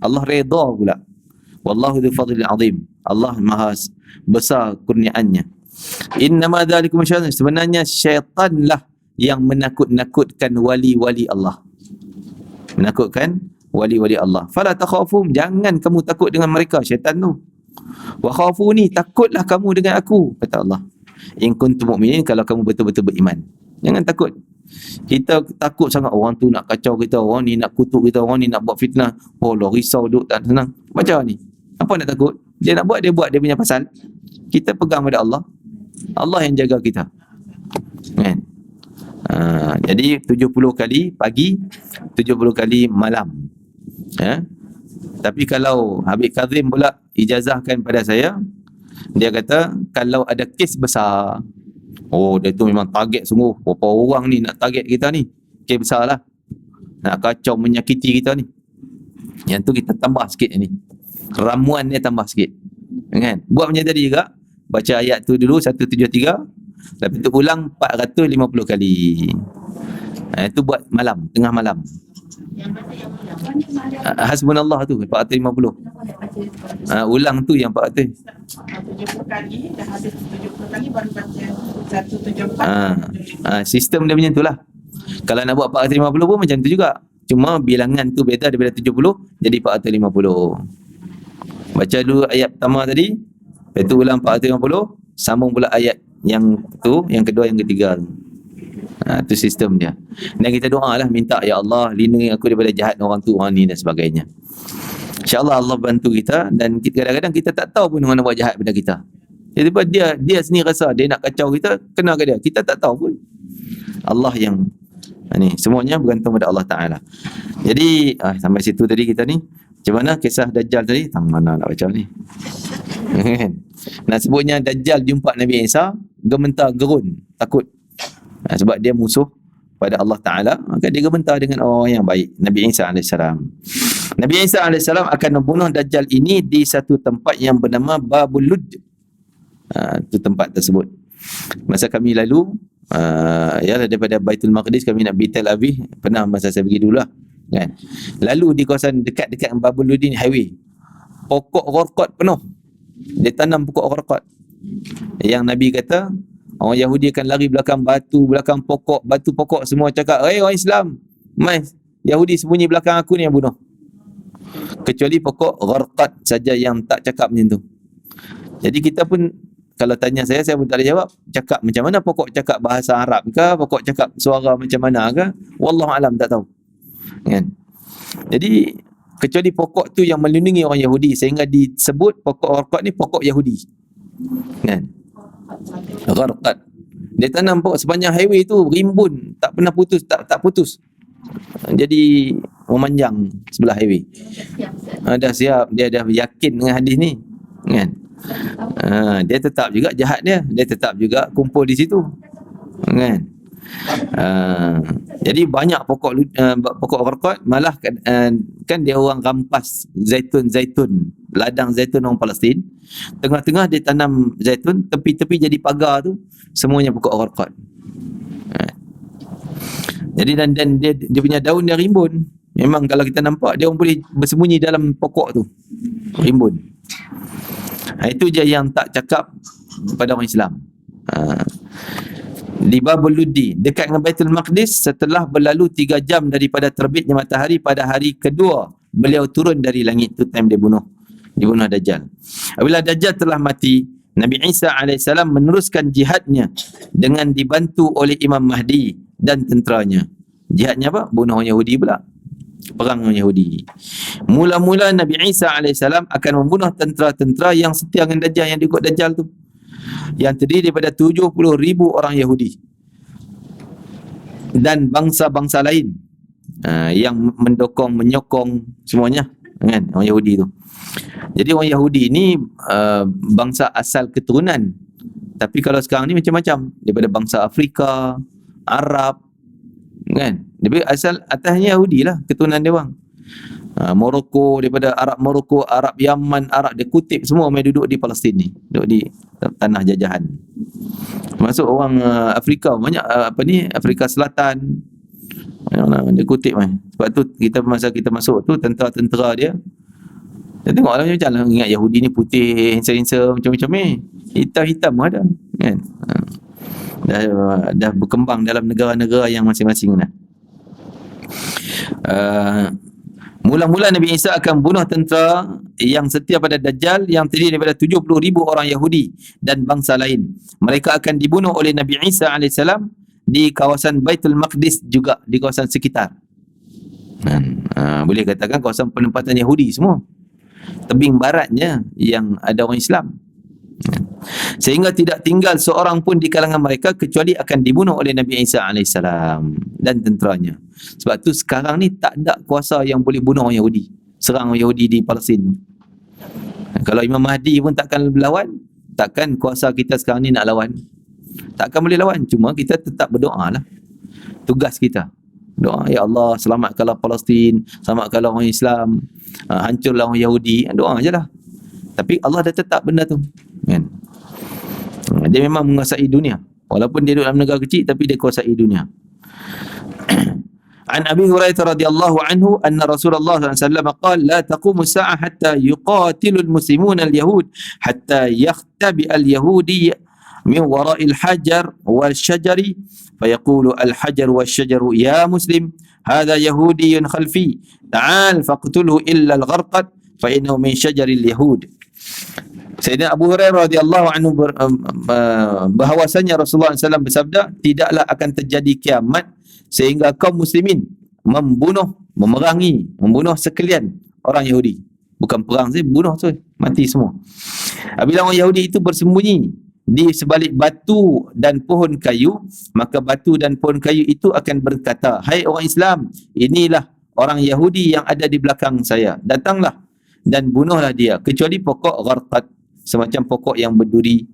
Allah redha pula. Wallahu dzul fadlil azim. Allah maha besar kurniaannya. Innama dzalikum syaitan, sebenarnya syaitanlah yang menakut-nakutkan wali-wali Allah. Menakutkan wali-wali Allah. Fala takhafum, jangan kamu takut dengan mereka, syaitan tu. Wa khafuni, takutlah kamu dengan aku, kata Allah. In kuntum mu'minin, kalau kamu betul-betul beriman. Jangan takut. Kita takut sangat orang tu nak kacau kita, orang ni nak kutuk kita, orang ni nak buat fitnah. Oh lah, risau duk tak senang. Macam ni. Apa nak takut? Dia nak buat, dia buat dia punya pasal. Kita pegang pada Allah. Allah yang jaga kita. Kan? Jadi 70 kali pagi, 70 kali malam. Tapi kalau Habib Kazim pula ijazahkan pada saya, dia kata kalau ada kes besar, oh dia tu memang target sungguh, berapa orang ni nak target kita ni, kes besar lah, nak kacau menyakiti kita ni, yang tu kita tambah sikit ni, ramuan dia tambah sikit, kan? Buat macam tadi juga, baca ayat tu dulu 173, lepas tu ulang 450 kali. Itu buat malam, tengah malam. Hasbunallah tu 450. Ulang tu yang 400. 70 kali, dah habis 70 kali baru baca 174. Sistem dia macam tu lah. Kalau nak buat 450 pun macam tu juga. Cuma bilangan tu beza daripada 70 jadi 450. Baca dulu ayat pertama tadi, lepas tu ulang 450, sambung pula ayat yang tu, yang kedua, yang ketiga tu. Itu sistem dia. Dan kita doa lah, minta ya Allah lindungi aku daripada jahat orang tu, orang ni dan sebagainya. InsyaAllah Allah bantu kita. Dan kadang-kadang kita tak tahu pun orang nak buat jahat pada kita. Jadi dia sendiri rasa dia nak kacau kita, kena ke dia, kita tak tahu pun. Allah yang ni, semuanya bergantung pada Allah Ta'ala. Jadi sampai situ tadi kita ni. Macam mana kisah Dajjal tadi? Tang mana nak baca ni? Nak sebutnya Dajjal jumpa Nabi Isa, gementar gerun, takut. Sebab dia musuh pada Allah Ta'ala, maka dia gementar dengan orang yang baik, Nabi Isa AS. Nabi Isa AS akan membunuh Dajjal ini di satu tempat yang bernama Babul Lud. Itu tempat tersebut. Masa kami lalu, daripada Baitul Maqdis kami nak pergi Tel Aviv, pernah masa saya pergi dulu lah, kan? Lalu di kawasan dekat Babul Lud ni, highway, pokok rokot penuh. Dia tanam pokok rokot. Yang Nabi kata, orang Yahudi akan lari belakang batu, belakang pokok, batu pokok semua cakap, orang Islam, mas, Yahudi sembunyi belakang aku ni yang bunuh. Kecuali pokok gharqad saja yang tak cakap macam tu. Jadi kita pun, kalau tanya saya pun tak boleh jawab. Cakap macam mana pokok, cakap bahasa Arab ke, pokok cakap suara macam mana ke, wallahualam, tak tahu. Kan? Jadi kecuali pokok tu yang melindungi orang Yahudi, sehingga disebut pokok gharqad ni pokok Yahudi. Kan? Gharqad. Dia tanam pokok sepanjang highway tu, rimbun, tak pernah putus, tak putus. Jadi memanjang sebelah highway. Dah siap, dia dah yakin dengan hadis ni, kan? Dia tetap juga jahat dia tetap juga kumpul di situ, kan? Jadi banyak pokok gharqad, malah kan dia orang rampas zaitun, ladang zaitun orang Palestin. Tengah-tengah dia tanam zaitun, tepi-tepi jadi pagar tu semuanya pokok gharqad. Jadi dan dia punya daun dia rimbun. Memang kalau kita nampak, dia orang boleh bersembunyi dalam pokok tu, rimbun. Itu je yang tak cakap pada orang Islam. Di Babul Ludi, dekat dengan Baitul Maqdis, setelah berlalu 3 jam daripada terbitnya matahari pada hari kedua, beliau turun dari langit. Itu time dibunuh Dajjal. Apabila Dajjal telah mati, Nabi Isa AS meneruskan jihadnya dengan dibantu oleh Imam Mahdi dan tenteranya. Jihadnya apa? Bunuh orang Yahudi pula. Perang orang Yahudi. Mula-mula Nabi Isa AS akan membunuh tentera-tentera yang setia dengan Dajjal, yang diikut Dajjal tu, yang terdiri daripada 70,000 orang Yahudi dan bangsa-bangsa lain yang menyokong semuanya, kan, orang Yahudi tu. Jadi orang Yahudi ni bangsa asal keturunan, tapi kalau sekarang ni macam-macam, daripada bangsa Afrika, Arab, kan, dia asal atasnya Yahudi lah keturunan dia orang. Morocco, daripada Arab Morocco, Arab Yaman, Arab, dia kutip semua mai duduk di Palestin ni, duduk di tanah jajahan. Masuk orang Afrika banyak, Afrika Selatan, dia kutip mai. Sebab tu masa kita masuk tu, tentera-tentera dia tengoklah macam lah, ingat Yahudi ni putih, handsome macam-macam hitam-hitam ada, kan. Dah berkembang dalam negara-negara yang masing-masing lah. Mula-mula Nabi Isa akan bunuh tentera yang setia pada Dajjal yang terdiri daripada 70,000 orang Yahudi dan bangsa lain. Mereka akan dibunuh oleh Nabi Isa AS di kawasan Baitul Maqdis, juga di kawasan sekitar. Boleh katakan kawasan penempatan Yahudi semua. Tebing baratnya yang ada orang Islam. Sehingga tidak tinggal seorang pun di kalangan mereka kecuali akan dibunuh oleh Nabi Isa AS dan tenteranya. Sebab tu sekarang ni tak ada kuasa yang boleh bunuh orang Yahudi, serang orang Yahudi di Palestin. Kalau Imam Mahdi pun takkan berlawan, takkan kuasa kita sekarang ni nak lawan. Takkan boleh lawan. Cuma kita tetap berdoa lah. Tugas kita doa, ya Allah selamatkanlah Palestin, selamatkanlah orang Islam, hancurlah orang Yahudi. Doa je lah. Tapi Allah dah tetap benda tu kan. Dia memang menguasai dunia. Walaupun dia duduk dalam negara kecil, tapi dia kuasai dunia. An Abi Hurairah radhiyallahu anhu anna Rasulullah SAW qala la taqumu as-sa'ah hatta yuqatilu al-muslimun al-yahud hatta yakhtabi al-yahudi min wara'i al-hajar wal-shajari fayaqulu al-hajar wal-shajaru ya muslim hadha yahudiyyun khalfi ta'al faqtulhu illa al-gharqad fa innahu min shajaril yahud. Sayyidina Abu Hurairah radhiyallahu anhu bahawasanya Rasulullah SAW bersabda, tidaklah akan terjadi kiamat sehingga kaum muslimin membunuh sekalian orang Yahudi. Bukan perang saja, bunuh tu, mati semua. Apabila orang Yahudi itu bersembunyi di sebalik batu dan pohon kayu, maka batu dan pohon kayu itu akan berkata, hai orang Islam, inilah orang Yahudi yang ada di belakang saya, datanglah dan bunuhlah dia, kecuali pokok gharqad, semacam pokok yang berduri,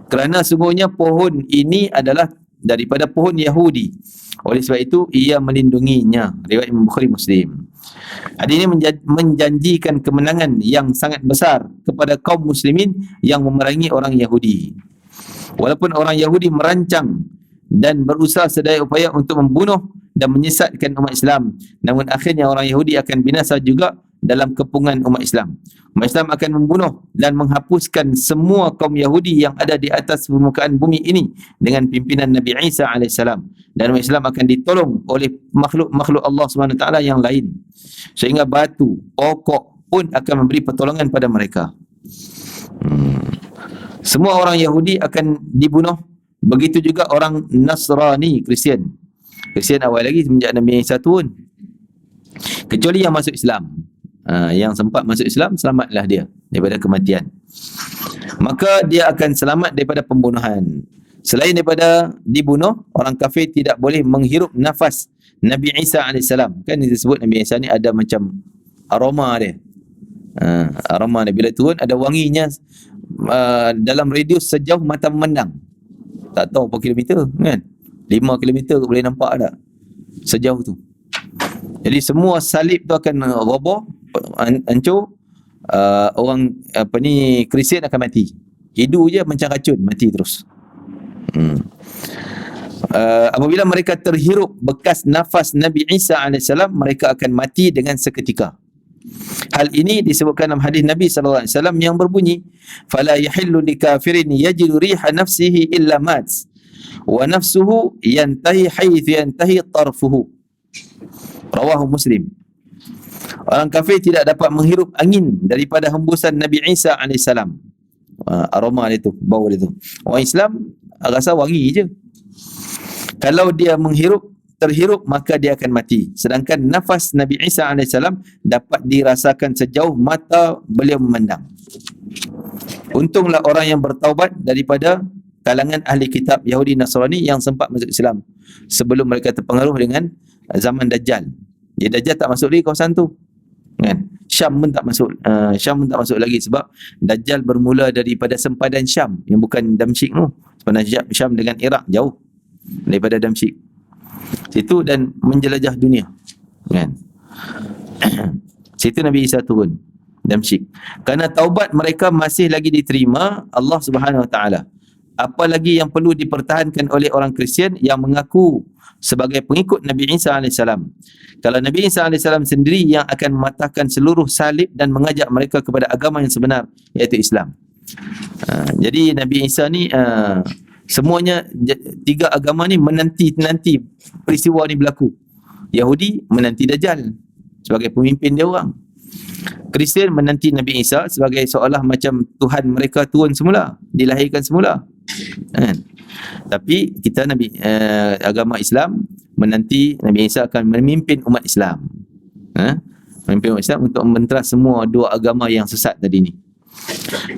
kerana sungguhnya pohon ini adalah daripada pohon Yahudi, oleh sebab itu ia melindunginya. Riwayat Imam Bukhari Muslim. Hadis ini menjanjikan kemenangan yang sangat besar kepada kaum muslimin yang memerangi orang Yahudi. Walaupun orang Yahudi merancang dan berusaha sedaya upaya untuk membunuh dan menyesatkan umat Islam, namun akhirnya orang Yahudi akan binasa juga dalam kepungan umat Islam. Umat Islam akan membunuh dan menghapuskan semua kaum Yahudi yang ada di atas permukaan bumi ini dengan pimpinan Nabi Isa AS, dan umat Islam akan ditolong oleh makhluk-makhluk Allah SWT yang lain, sehingga batu, pokok pun akan memberi pertolongan pada mereka. Semua orang Yahudi akan dibunuh. Begitu juga orang Nasrani, Kristian awal lagi semenjak Nabi Isa turun, kecuali yang masuk Islam. Yang sempat masuk Islam, selamatlah dia daripada kematian. Maka dia akan selamat daripada pembunuhan. Selain daripada dibunuh, orang kafir tidak boleh menghirup nafas Nabi Isa AS. Kan disebut Nabi Isa ni ada macam aroma dia. Aroma dia bila turun ada wanginya, dalam radius sejauh mata memandang. Tak tahu berapa kilometer kan? 5 kilometer boleh nampak tak sejauh tu. Jadi semua salib tu akan roboh, hancur. Orang Kristian akan mati. Hidu je macam racun, mati terus. Apabila mereka terhirup bekas nafas Nabi Isa AS, mereka akan mati dengan seketika. Hal ini disebutkan dalam hadis Nabi SAW yang berbunyi, fala yahillu likafirin yajidu riha nafsihi illa mat wa nafsuhu yantahi haitsu yantahi tarfuhu. Rawahu Muslim. Orang kafir tidak dapat menghirup angin daripada hembusan Nabi Isa AS. Aroma dia tu, bau dia tu. Orang Islam rasa wangi je. Kalau dia terhirup, maka dia akan mati. Sedangkan nafas Nabi Isa AS dapat dirasakan sejauh mata beliau memandang. Untunglah orang yang bertaubat daripada kalangan ahli kitab Yahudi Nasrani yang sempat masuk Islam sebelum mereka terpengaruh dengan zaman Dajjal. Dia Dajjal tak masuk lagi kawasan tu kan. Syam pun tak masuk lagi sebab Dajjal bermula daripada sempadan Syam yang bukan Damsyik tu. Sempadan Syam dengan Iraq jauh daripada Damsyik situ, dan menjelajah dunia kan. Situ Nabi Isa turun Damsyik. Kerana taubat mereka masih lagi diterima Allah Subhanahu Wa Taala. Apalagi yang perlu dipertahankan oleh orang Kristian yang mengaku sebagai pengikut Nabi Isa AS. Kalau Nabi Isa AS sendiri yang akan mematahkan seluruh salib dan mengajak mereka kepada agama yang sebenar, iaitu Islam. Jadi Nabi Isa ni semuanya, tiga agama ni menanti peristiwa ni berlaku. Yahudi menanti Dajjal sebagai pemimpin dia orang. Kristian menanti Nabi Isa sebagai seolah macam Tuhan mereka turun semula, dilahirkan semula. Kan? Tapi kita agama Islam menanti Nabi Isa akan memimpin umat Islam. Memimpin umat Islam untuk membentras semua dua agama yang sesat tadi ni.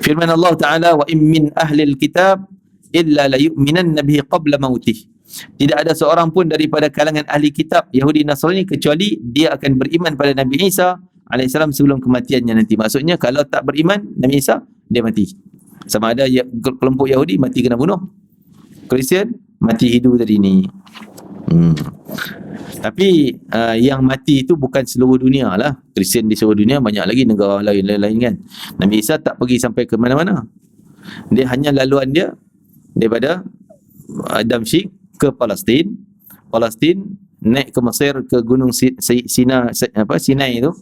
Firman Allah Ta'ala, wa in min ahlil kitab illa la yu'minanna bihi qabla mautih. Tidak ada seorang pun daripada kalangan ahli kitab Yahudi Nasrani kecuali dia akan beriman pada Nabi Isa alaihissalam sebelum kematiannya nanti. Maksudnya kalau tak beriman Nabi Isa, dia mati. Sama ada kelompok Yahudi mati kena bunuh, Kristian mati hidup tadi ni. Tapi yang mati itu bukan seluruh dunia lah. Kristian di seluruh dunia, banyak lagi negara lain kan. Nabi Isa tak pergi sampai ke mana-mana. Dia hanya laluan dia daripada Damsyik ke Palestin, naik ke Mesir, ke gunung Sinai tu,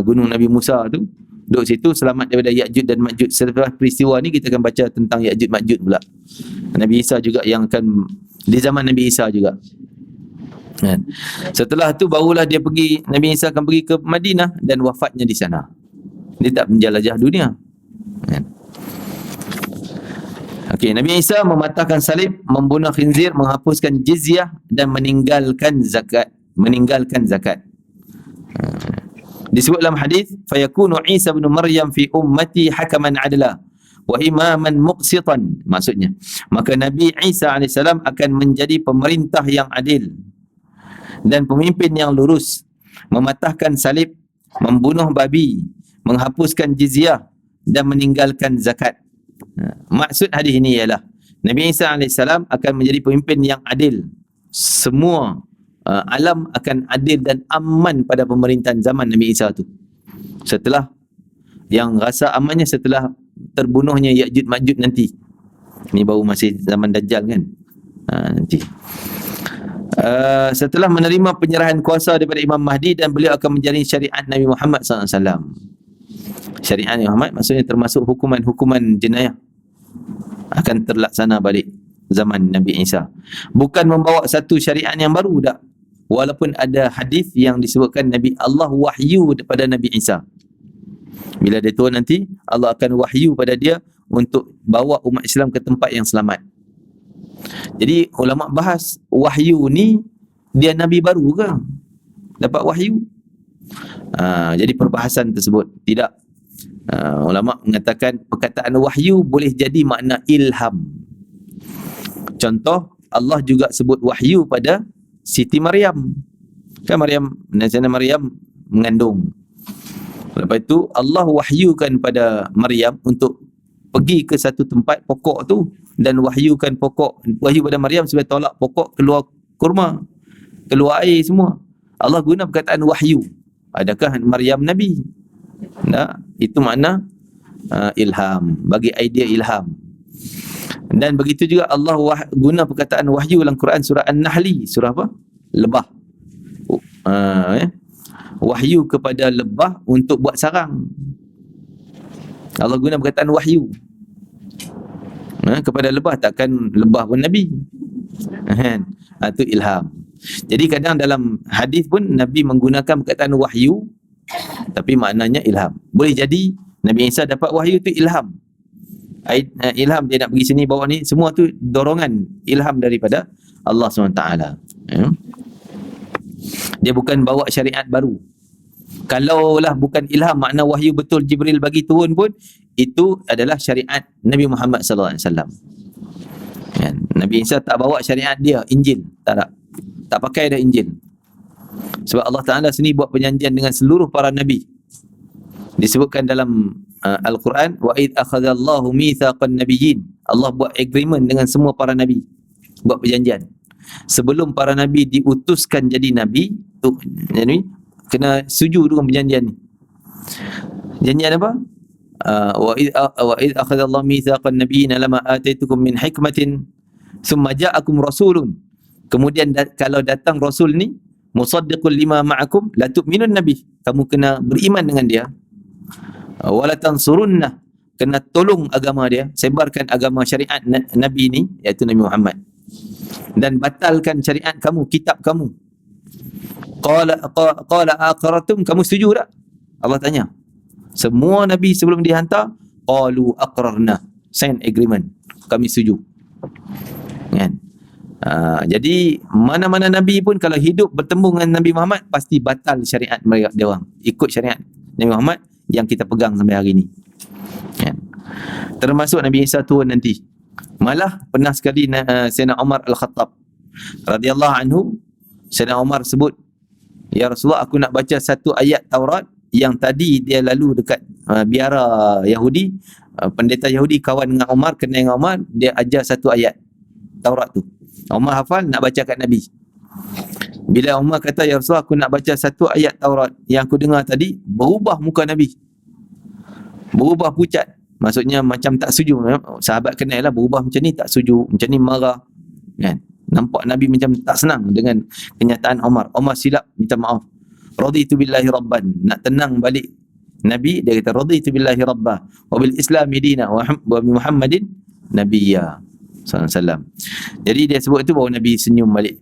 gunung Nabi Musa tu, duduk situ selamat daripada Ya'juj dan Ma'juj. Selepas peristiwa ni kita akan baca tentang Ya'juj Ma'juj pula. Nabi Isa juga yang akan di zaman Nabi Isa juga. Kan? Setelah tu barulah Nabi Isa akan pergi ke Madinah dan wafatnya di sana. Dia tak menjelajah dunia. Kan? Okey, Nabi Isa mematahkan salib, membunuh khinzir, menghapuskan jizyah dan meninggalkan zakat. Disebut dalam hadis, fayakunu Isa bin Maryam fi ummati hakaman adla wa imaman muqsitan. Maksudnya, maka Nabi Isa AS akan menjadi pemerintah yang adil dan pemimpin yang lurus, mematahkan salib, membunuh babi, menghapuskan jizyah dan meninggalkan zakat. Maksud hadis ini ialah Nabi Isa AS akan menjadi pemimpin yang adil. Semua alam akan adil dan aman pada pemerintahan zaman Nabi Isa tu. Setelah yang rasa amannya setelah terbunuhnya Ya'juj Ma'juj nanti. Ini baru masih zaman Dajjal kan. Nanti. Setelah menerima penyerahan kuasa daripada Imam Mahdi dan beliau akan menjalin syariat Nabi Muhammad SAW. Syariat Nabi Muhammad maksudnya termasuk hukuman-hukuman jenayah akan terlaksana balik zaman Nabi Isa. Bukan membawa satu syariat yang baru tak. Walaupun ada hadis yang disebutkan Allah wahyu kepada Nabi Isa. Bila dia turun nanti, Allah akan wahyu pada dia untuk bawa umat Islam ke tempat yang selamat. Jadi ulama bahas wahyu ni dia Nabi baru ke? Dapat wahyu? Jadi perbahasan tersebut tidak. Ulama mengatakan perkataan wahyu boleh jadi makna ilham. Contoh, Allah juga sebut wahyu pada Siti Maryam. Kan Maryam mengandung. Lepas itu Allah wahyukan pada Maryam untuk pergi ke satu tempat pokok tu dan wahyu pada Maryam supaya tolak pokok, keluar kurma, keluar air semua. Allah guna perkataan wahyu. Adakah Maryam Nabi? Tak, itu makna ilham, bagi idea ilham. Dan begitu juga Allah guna perkataan wahyu dalam Quran surah An-Nahli, surah apa? Lebah. Wahyu kepada lebah untuk buat sarang. Allah guna perkataan wahyu kepada lebah, takkan lebah pun Nabi. Itu ilham. Jadi kadang dalam hadis pun Nabi menggunakan perkataan wahyu tapi maknanya ilham. Boleh jadi Nabi Isa dapat wahyu tu ilham. Ilham dia nak pergi sini bawa ni, semua tu dorongan ilham daripada Allah SWT. Dia bukan bawa syariat baru. Kalaulah bukan ilham, makna wahyu betul Jibril bagi turun pun, itu adalah syariat Nabi Muhammad SAW. Nabi Isa tak bawa syariat dia, Injil. Tak pakai dah Injil. Sebab Allah Ta'ala sendiri buat perjanjian dengan seluruh para Nabi. Disebutkan dalam Al-Quran, wa id akhadallahu mithaqan nabiyyin. Allah buat agreement dengan semua para Nabi. Buat perjanjian. Sebelum para Nabi diutuskan jadi Nabi, kena setuju dengan perjanjian ni. Perjanjian apa? Wa id akhadallahu mithaqan nabiyyin lama ataitukum min hikmatin thumma ja'akum rasulun. Kemudian kalau datang Rasul ni, musaddiqul lima ma'akum la tu'minun nabi. Kamu kena beriman dengan dia. Wala tansurunna, kena tolong agama dia, sebarkan agama syariat Nabi ni, iaitu Nabi Muhammad. Dan batalkan syariat kamu, kitab kamu. qala aqrartum, kamu setuju tak? Allah tanya. Semua nabi sebelum dihantar qalu aqrarna, sign agreement, kami setuju. Kan? Jadi mana-mana nabi pun kalau hidup bertemu dengan Nabi Muhammad pasti batal syariat mereka, dia orang ikut syariat Nabi Muhammad yang kita pegang sampai hari ni. Kan? Termasuk Nabi Isa turun nanti. Malah pernah sekali Sayyidina Umar Al-Khattab radhiyallahu anhu, Sayyidina Umar sebut, ya Rasulullah, aku nak baca satu ayat Taurat yang tadi dia lalu dekat biara Yahudi, pendeta Yahudi kawan dengan Umar, kenal dengan Umar, dia ajar satu ayat Taurat tu. Umar hafal, nak baca kat Nabi. Bila Umar kata, ya Rasulullah, aku nak baca satu ayat Taurat yang aku dengar tadi, berubah muka Nabi, berubah pucat. Maksudnya macam tak setuju. Sahabat kenal lah, berubah macam ni tak setuju, macam ni marah. Kan? Nampak Nabi macam tak senang dengan kenyataan Umar. Umar silap, minta maaf. Raditu billahi rabban. Nak tenang balik Nabi, dia kata raditu billahi rabbah wa bil islami dina wa bi Muhammadin nabiyya sallallahu alaihi wasallam. Jadi dia sebut itu baru Nabi senyum balik,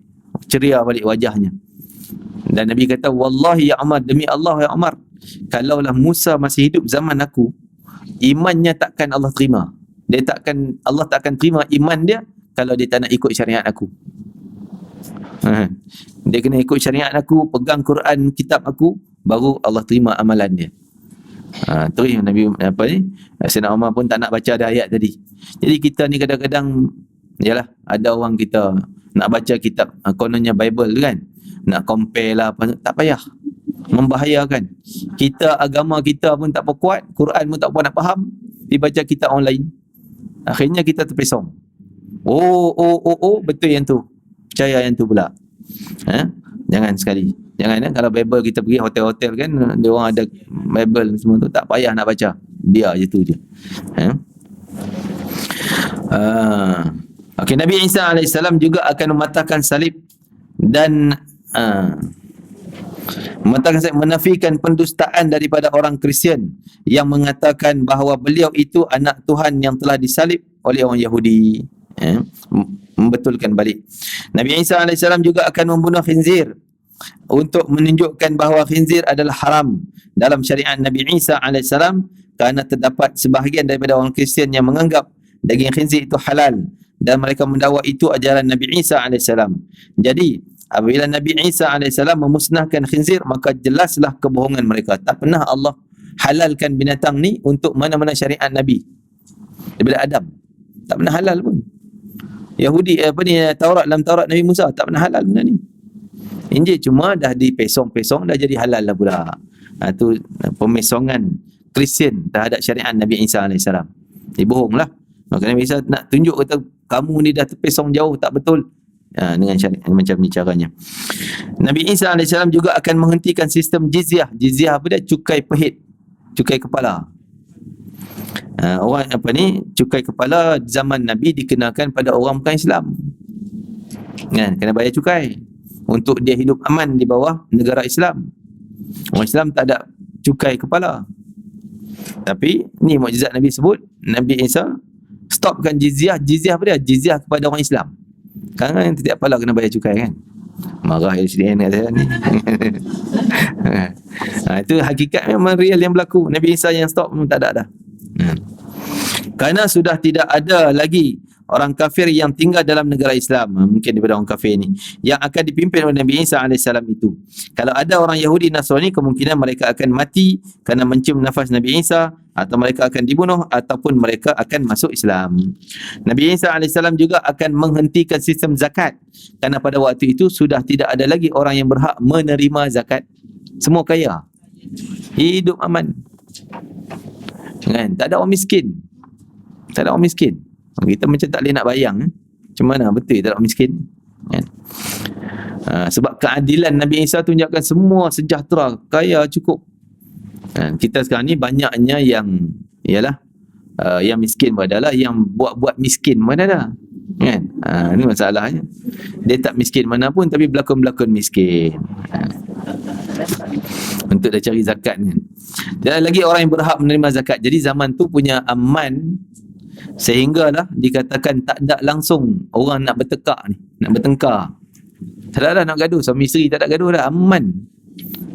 ceria balik wajahnya. Dan Nabi kata, wallahi ya Umar, demi Allah ya Umar, kalaulah Musa masih hidup zaman aku, imannya takkan Allah terima. Allah takkan terima iman dia kalau dia tak nak ikut syariat aku. Dia kena ikut syariat aku, pegang Quran, kitab aku, baru Allah terima amalan dia. Tu yang Nabi Sayyidina Umar pun tak nak baca ada ayat tadi. Jadi kita ni kadang-kadang, yalah, ada orang kita nak baca kitab kononnya Bible kan, nak compare lah apa, tak payah, membahayakan. Kita agama kita pun tak apa kuat, Quran pun tak apa nak faham, dibaca kitab online, akhirnya kita terpesong. Betul yang tu, percaya yang tu pula. Jangan sekali. Jangan kalau Bible kita pergi hotel-hotel kan, dia orang ada Bible semua tu, tak payah nak baca, biar je tu je. Okey, Nabi Isa AS juga akan mematahkan salib dan menafikan pendustaan daripada orang Kristian yang mengatakan bahawa beliau itu anak Tuhan yang telah disalib oleh orang Yahudi. Membetulkan balik. Nabi Isa AS juga akan membunuh khinzir untuk menunjukkan bahawa khinzir adalah haram dalam syariat Nabi Isa AS, kerana terdapat sebahagian daripada orang Kristian yang menganggap daging khinzir itu halal dan mereka mendakwa itu ajaran Nabi Isa AS. Jadi apabila Nabi Isa AS memusnahkan khinzir, maka jelaslah kebohongan mereka. Tak pernah Allah halalkan binatang ni untuk mana-mana syariat Nabi daripada Adam. Tak pernah halal pun. Yahudi Taurat, dalam Taurat Nabi Musa tak pernah halal benda ni. Injil cuma dah dipesong-pesong, dah jadi halal lah pula. Tu pemesongan Kristian terhadap syariat Nabi Isa AS. Dia bohong lah. Maka Nabi Isa nak tunjuk kata kamu ni dah terpesong jauh, tak betul. Dengan syariat macam ni caranya. Nabi Isa AS juga akan menghentikan sistem jizyah. Jizyah apa dia? Cukai pahit, cukai kepala. Orang cukai kepala zaman Nabi dikenakan pada orang bukan Islam. Kan, kena bayar cukai untuk dia hidup aman di bawah negara Islam. Orang Islam tak ada cukai kepala. Tapi ni mukjizat Nabi sebut, Nabi Isa stopkan jizyah. Jizyah apa dia? Jizyah kepada orang Islam. Kan setiap kepala kena bayar cukai kan. Marah SDN kat saya ni. Itu hakikat memang real yang berlaku. Nabi Isa yang stop memang tak ada dah. Kerana sudah tidak ada lagi orang kafir yang tinggal dalam negara Islam, mungkin daripada orang kafir ni, yang akan dipimpin oleh Nabi Isa AS itu. Kalau ada orang Yahudi Nasrani, kemungkinan mereka akan mati kerana mencium nafas Nabi Isa, atau mereka akan dibunuh, ataupun mereka akan masuk Islam. Nabi Isa AS juga akan menghentikan sistem zakat, kerana pada waktu itu sudah tidak ada lagi orang yang berhak menerima zakat. Semua kaya, hidup aman kan? Tak ada orang miskin. Tak ada orang miskin. Kita macam tak boleh nak bayang macam mana betul tak ada orang miskin kan? Sebab keadilan Nabi Isa tunjukkan semua sejahtera, kaya, cukup. Kita sekarang ni banyaknya yang yang miskin adalah yang buat-buat miskin mana dah kan. Ini masalahnya, dia tak miskin mana pun tapi berlakon-berlakon miskin untuk dah cari zakat kan. Dan lagi orang yang berhak menerima zakat. Jadi zaman tu punya aman sehinggalah dikatakan tak ada langsung orang nak bertekak ni, nak bertengkar. Tak ada dah nak gaduh, suami isteri tak ada gaduh dah, aman.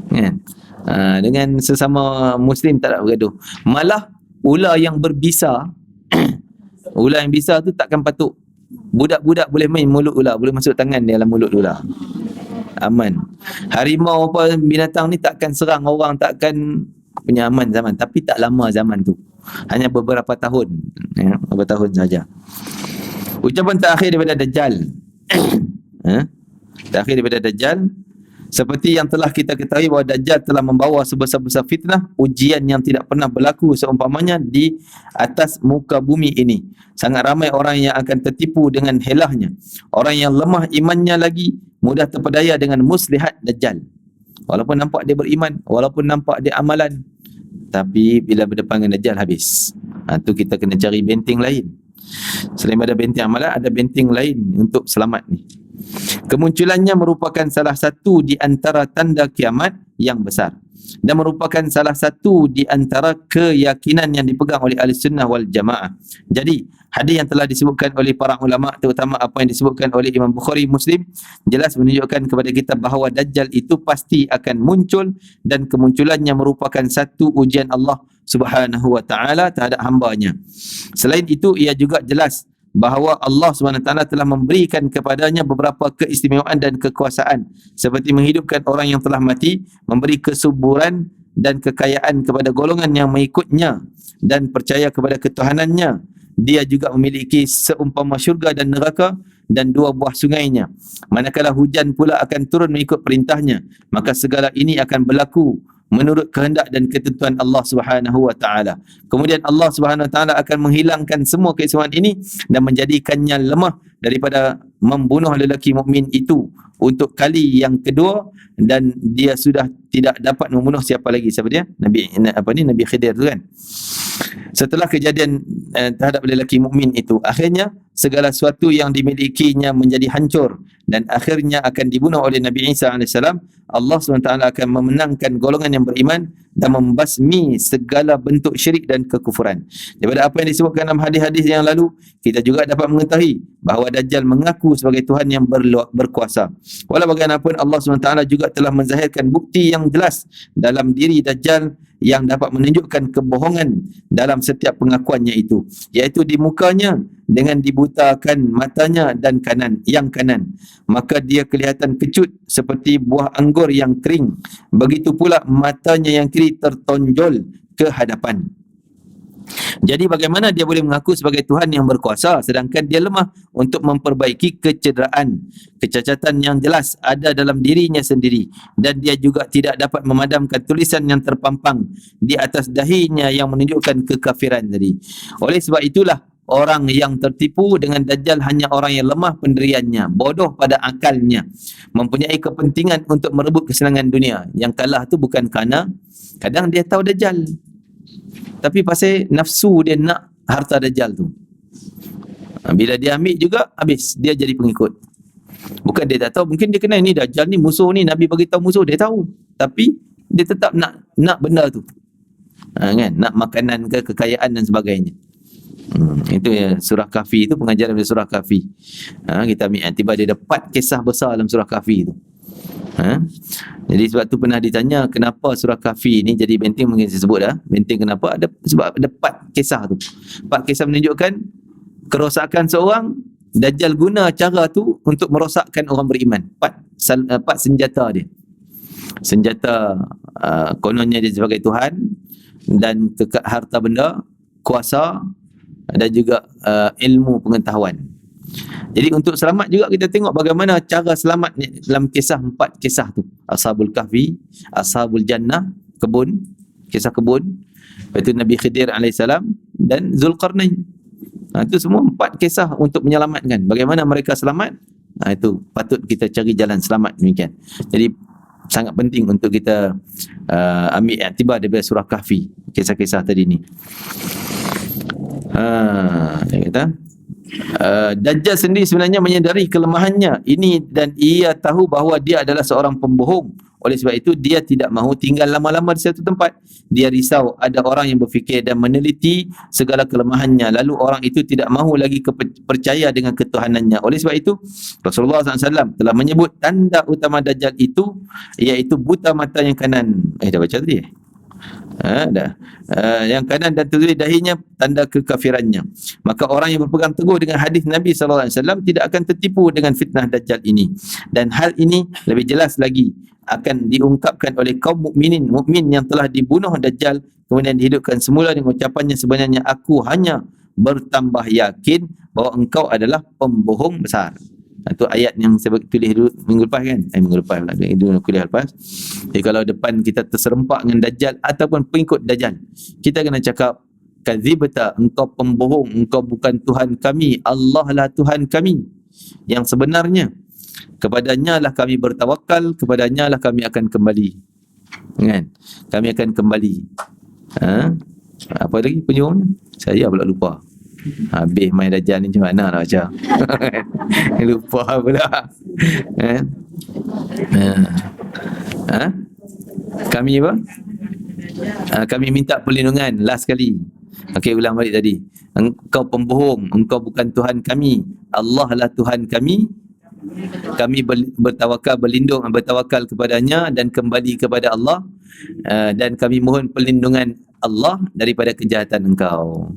Kan? Dengan sesama Muslim tak ada bergaduh. Malah ular yang berbisa, ular yang bisa tu takkan patut. Budak-budak boleh main mulut ular, boleh masuk tangan di dalam mulut ular. Aman. Harimau apa binatang ni takkan serang orang, takkan punya aman zaman. Tapi tak lama zaman tu. Hanya beberapa tahun. Ya, beberapa tahun saja. Ucapan terakhir daripada Dajjal. Terakhir daripada Dajjal. Seperti yang telah kita ketahui bahawa Dajjal telah membawa sebesar-besar fitnah, ujian yang tidak pernah berlaku seumpamanya di atas muka bumi ini. Sangat ramai orang yang akan tertipu dengan helahnya. Orang yang lemah imannya lagi mudah terpedaya dengan muslihat Dajjal. Walaupun nampak dia beriman, walaupun nampak dia amalan, tapi bila berdepan dengan Dajjal habis. Tu kita kena cari benteng lain. Selain ada benteng amalan, ada benteng lain untuk selamat ni. Kemunculannya merupakan salah satu di antara tanda kiamat yang besar dan merupakan salah satu di antara keyakinan yang dipegang oleh Ahlussunnah wal Jamaah. Jadi, hadis yang telah disebutkan oleh para ulama, terutama apa yang disebutkan oleh Imam Bukhari, Muslim, jelas menunjukkan kepada kita bahawa Dajjal itu pasti akan muncul dan kemunculannya merupakan satu ujian Allah Subhanahu wa taala terhadap hamba-Nya. Selain itu, ia juga jelas bahawa Allah SWT telah memberikan kepadanya beberapa keistimewaan dan kekuasaan seperti menghidupkan orang yang telah mati, memberi kesuburan dan kekayaan kepada golongan yang mengikutnya dan percaya kepada ketuhanannya. Dia juga memiliki seumpama syurga dan neraka dan dua buah sungainya. Manakala hujan pula akan turun mengikut perintahnya, maka segala ini akan berlaku menurut kehendak dan ketentuan Allah Subhanahu wa taala. Kemudian Allah Subhanahu wa taala akan menghilangkan semua keistimewaan ini dan menjadikannya lemah daripada membunuh lelaki mukmin itu untuk kali yang kedua, dan dia sudah tidak dapat membunuh siapa lagi. Siapa dia? Nabi Khidir tu kan. Setelah kejadian terhadap lelaki mukmin itu, akhirnya segala sesuatu yang dimilikinya menjadi hancur dan akhirnya akan dibunuh oleh Nabi Isa AS. Allah SWT akan memenangkan golongan yang beriman dan membasmi segala bentuk syirik dan kekufuran. Daripada apa yang disebutkan dalam hadis-hadis yang lalu, kita juga dapat mengetahui bahawa Dajjal mengaku sebagai Tuhan yang berkuasa. Walau bagaimanapun, Allah SWT juga telah menzahirkan bukti yang jelas dalam diri Dajjal yang dapat menunjukkan kebohongan dalam setiap pengakuannya itu, iaitu di mukanya dengan dibutakan matanya dan yang kanan, maka dia kelihatan kecut seperti buah anggur yang kering. Begitu pula matanya yang kiri tertonjol ke hadapan. Jadi bagaimana dia boleh mengaku sebagai Tuhan yang berkuasa sedangkan dia lemah untuk memperbaiki kecederaan, kecacatan yang jelas ada dalam dirinya sendiri, dan dia juga tidak dapat memadamkan tulisan yang terpampang di atas dahinya yang menunjukkan kekafiran tadi. Oleh sebab itulah orang yang tertipu dengan Dajjal hanya orang yang lemah pendiriannya, bodoh pada akalnya, mempunyai kepentingan untuk merebut kesenangan dunia. Yang kalah tu bukan kerana kadang dia tahu Dajjal, tapi pasal nafsu dia nak harta Dajjal tu. Bila dia ambil juga, habis dia jadi pengikut. Bukan dia tak tahu, mungkin dia kenal ni Dajjal ni musuh ni, Nabi bagi tahu musuh, dia tahu, tapi dia tetap nak benda tu. Kan, nak makanan ke, kekayaan dan sebagainya. Itu ya, surah Kahfi itu pengajaran dari surah Kahfi. Kita ambil tiba dia ada 4 kisah besar dalam surah Kahfi itu. Jadi sebab tu pernah ditanya kenapa surah Kahfi ni jadi benteng, mungkin saya sebut dah. Benteng kenapa? Sebab ada 4 kisah tu. 4 kisah menunjukkan kerosakan seorang. Dajjal guna cara tu untuk merosakkan orang beriman. 4 senjata dia. Senjata kononnya dia sebagai Tuhan, dan harta benda, kuasa, dan juga ilmu pengetahuan. Jadi untuk selamat juga kita tengok bagaimana cara selamat dalam kisah 4 kisah tu. Ashabul Kahfi, Ashabul Jannah, kebun, kisah kebun, iaitu Nabi Khidir AS dan Zulkarnain. Itu semua 4 kisah untuk menyelamatkan. Bagaimana mereka selamat? Itu patut kita cari jalan selamat demikian. Jadi sangat penting untuk kita ambil iktibar daripada surah Kahfi, kisah-kisah tadi ni. Dia kata Dajjal sendiri sebenarnya menyedari kelemahannya ini, dan ia tahu bahawa dia adalah seorang pembohong, Oleh sebab itu dia tidak mahu tinggal lama-lama di satu tempat. Dia risau ada orang yang berfikir dan meneliti segala kelemahannya, lalu orang itu tidak mahu lagi percaya dengan ketuhanannya. Oleh sebab itu Rasulullah SAW telah menyebut tanda utama Dajjal itu iaitu buta mata yang kanan. Dah baca tadi dah. Yang kanan dan tertulis dahinya, tanda kekafirannya. Maka orang yang berpegang teguh dengan hadis Nabi SAW tidak akan tertipu dengan fitnah Dajjal ini. Dan hal ini lebih jelas lagi akan diungkapkan oleh kaum mukmin yang telah dibunuh Dajjal kemudian dihidupkan semula dengan ucapannya, sebenarnya aku hanya bertambah yakin bahawa engkau adalah pembohong besar. Itu ayat yang saya tulis dulu minggu lepas kan? Minggu lepas pula. Itu kuliah lepas. Jadi kalau depan kita terserempak dengan Dajjal ataupun pengikut Dajjal, kita kena cakap, kadzibta, engkau pembohong, engkau bukan Tuhan kami, Allah lah Tuhan kami yang sebenarnya. Kepadanya lah kami bertawakal, kepadanya lah kami akan kembali. Kan? Kami akan kembali. Apa lagi penyuruhnya? Saya pula lupa. Habis main Dajjal ni macam mana nak baca? Lupa pula. Kami apa? Kami minta perlindungan last kali. Okey, ulang balik tadi. Engkau pembohong, engkau bukan Tuhan kami, Allah lah Tuhan kami. Kami bertawakal kepadanya dan kembali kepada Allah, dan kami mohon perlindungan Allah daripada kejahatan engkau.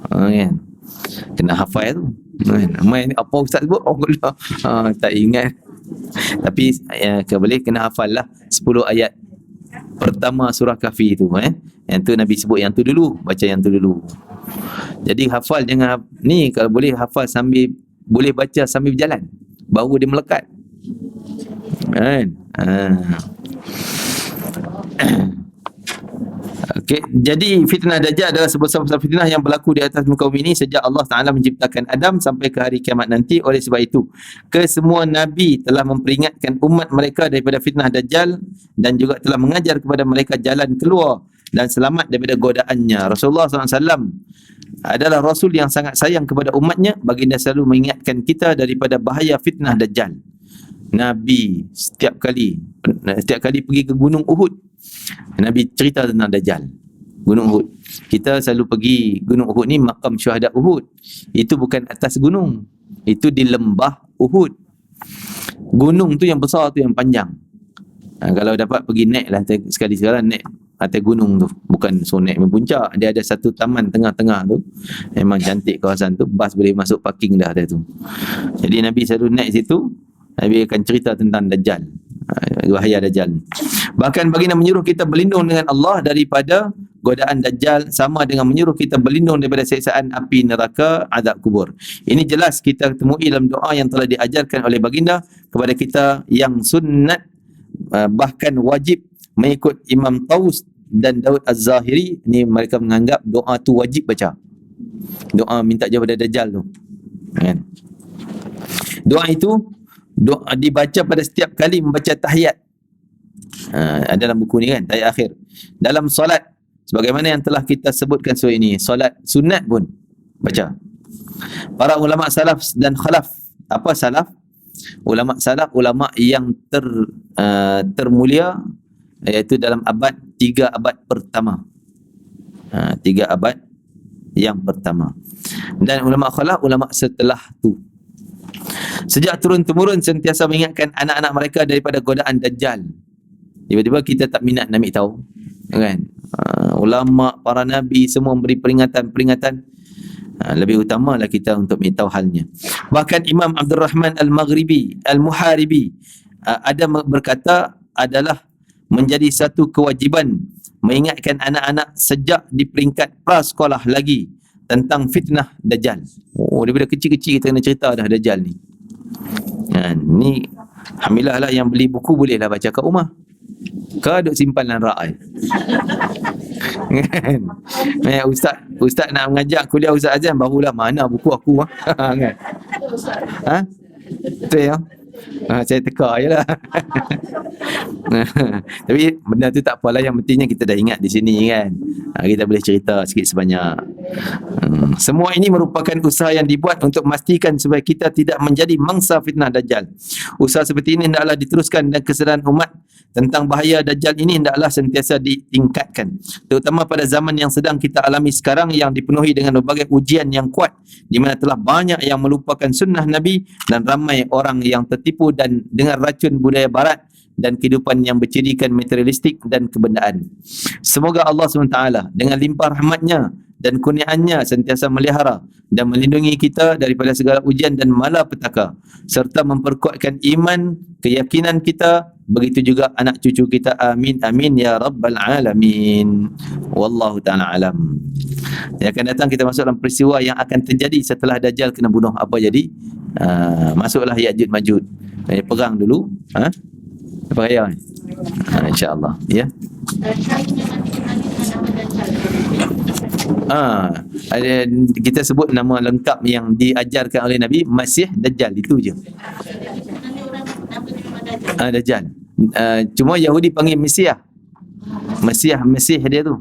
Kan? Kena hafal tu. Main apa ustaz sebut? Tak ingat. Tapi boleh kena hafal lah 10 ayat pertama surah Kahfi tu. Yang tu Nabi sebut yang tu dulu, baca yang tu dulu. Jadi hafal, jangan ni, kalau boleh hafal sambil, boleh baca sambil berjalan, baru dia melekat. Kan? Okey, jadi fitnah Dajjal adalah sebesar-besar fitnah yang berlaku di atas muka bumi ini sejak Allah Ta'ala menciptakan Adam sampai ke hari kiamat nanti. Oleh sebab itu, kesemua Nabi telah memperingatkan umat mereka daripada fitnah Dajjal dan juga telah mengajar kepada mereka jalan keluar dan selamat daripada godaannya. Rasulullah SAW adalah Rasul yang sangat sayang kepada umatnya. Baginda selalu mengingatkan kita daripada bahaya fitnah Dajjal. Nabi setiap kali pergi ke Gunung Uhud, Nabi cerita tentang Dajjal. Gunung Uhud, kita selalu pergi Gunung Uhud ni, makam syuhada Uhud. Itu bukan atas gunung, itu di lembah Uhud. Gunung tu yang besar tu, yang panjang. Kalau dapat pergi naik lah sekali-sekala, naik atas gunung tu. Bukan so naik puncak, dia ada satu taman tengah-tengah tu. Memang cantik kawasan tu, bas boleh masuk parking dah ada tu. Jadi Nabi selalu naik situ, Nabi akan cerita tentang Dajjal, bahaya Dajjal ni. Bahkan baginda menyuruh kita berlindung dengan Allah daripada godaan Dajjal, sama dengan menyuruh kita berlindung daripada siksaan api neraka, azab kubur. Ini jelas kita temui dalam doa yang telah diajarkan oleh baginda kepada kita, yang sunat, bahkan wajib mengikut Imam Taus dan Daud Az-Zahiri. Ni mereka menganggap doa tu wajib baca. Doa minta jawab daripada Dajjal tu. Kan? Doa itu dibaca pada setiap kali membaca tahiyat. Ada dalam buku ni kan, tahiyat akhir. Dalam solat, sebagaimana yang telah kita sebutkan sore ini, solat sunat pun baca. Para ulama salaf dan khalaf. Apa salaf? Ulama salaf, ulama yang termulia, iaitu dalam abad 3 abad pertama. 3 abad yang pertama. Dan ulama khalaf, ulama setelah tu. Sejak turun-temurun sentiasa mengingatkan anak-anak mereka daripada godaan Dajjal. Tiba-tiba kita tak minat nak ambil tahu, kan? Ulama, para nabi semua memberi peringatan-peringatan. Lebih utamalah kita untuk ambil tahu halnya. Bahkan Imam Abdul Rahman Al-Maghribi Al-Muharibi ada berkata, adalah menjadi satu kewajiban mengingatkan anak-anak sejak di peringkat prasekolah lagi tentang fitnah Dajjal. Daripada kecil-kecil kita kena cerita dah Dajjal ni. Ni alhamdulillah lah, yang beli buku bolehlah baca kat rumah. Kau duk simpan dalam rak kan? Ustaz nak mengajak kuliah Ustaz Azan, barulah mana buku aku kan? Betul ya? Saya teka je lah. Tapi benda tu tak apalah, yang pentingnya kita dah ingat di sini kan. Kita boleh cerita sikit sebanyak. Semua ini merupakan usaha yang dibuat untuk memastikan supaya kita tidak menjadi mangsa fitnah Dajjal. Usaha seperti ini hendaklah diteruskan dan kesedaran umat tentang bahaya Dajjal ini hendaklah sentiasa ditingkatkan. Terutama pada zaman yang sedang kita alami sekarang yang dipenuhi dengan berbagai ujian yang kuat, di mana telah banyak yang melupakan sunnah Nabi dan ramai orang yang tertipu dan dengan racun budaya barat dan kehidupan yang bercirikan materialistik dan kebendaan. Semoga Allah SWT dengan limpah rahmatnya dan kurniaannya sentiasa melihara dan melindungi kita daripada segala ujian dan malapetaka, serta memperkuatkan iman, keyakinan kita, begitu juga anak cucu kita. Amin amin ya rabbal alamin. Wallahu ta'ala alam. Yang akan datang kita masuk dalam peristiwa yang akan terjadi setelah Dajjal kena bunuh. Apa jadi? Masuklah Ya'juj Ma'juj. Perang dulu. Apa raya ni? InsyaAllah. Ya. Kita sebut nama lengkap yang diajarkan oleh Nabi, Masih Dajjal, itu je. Dajjal. Cuma Yahudi panggil Mesiah. Mesih dia tu.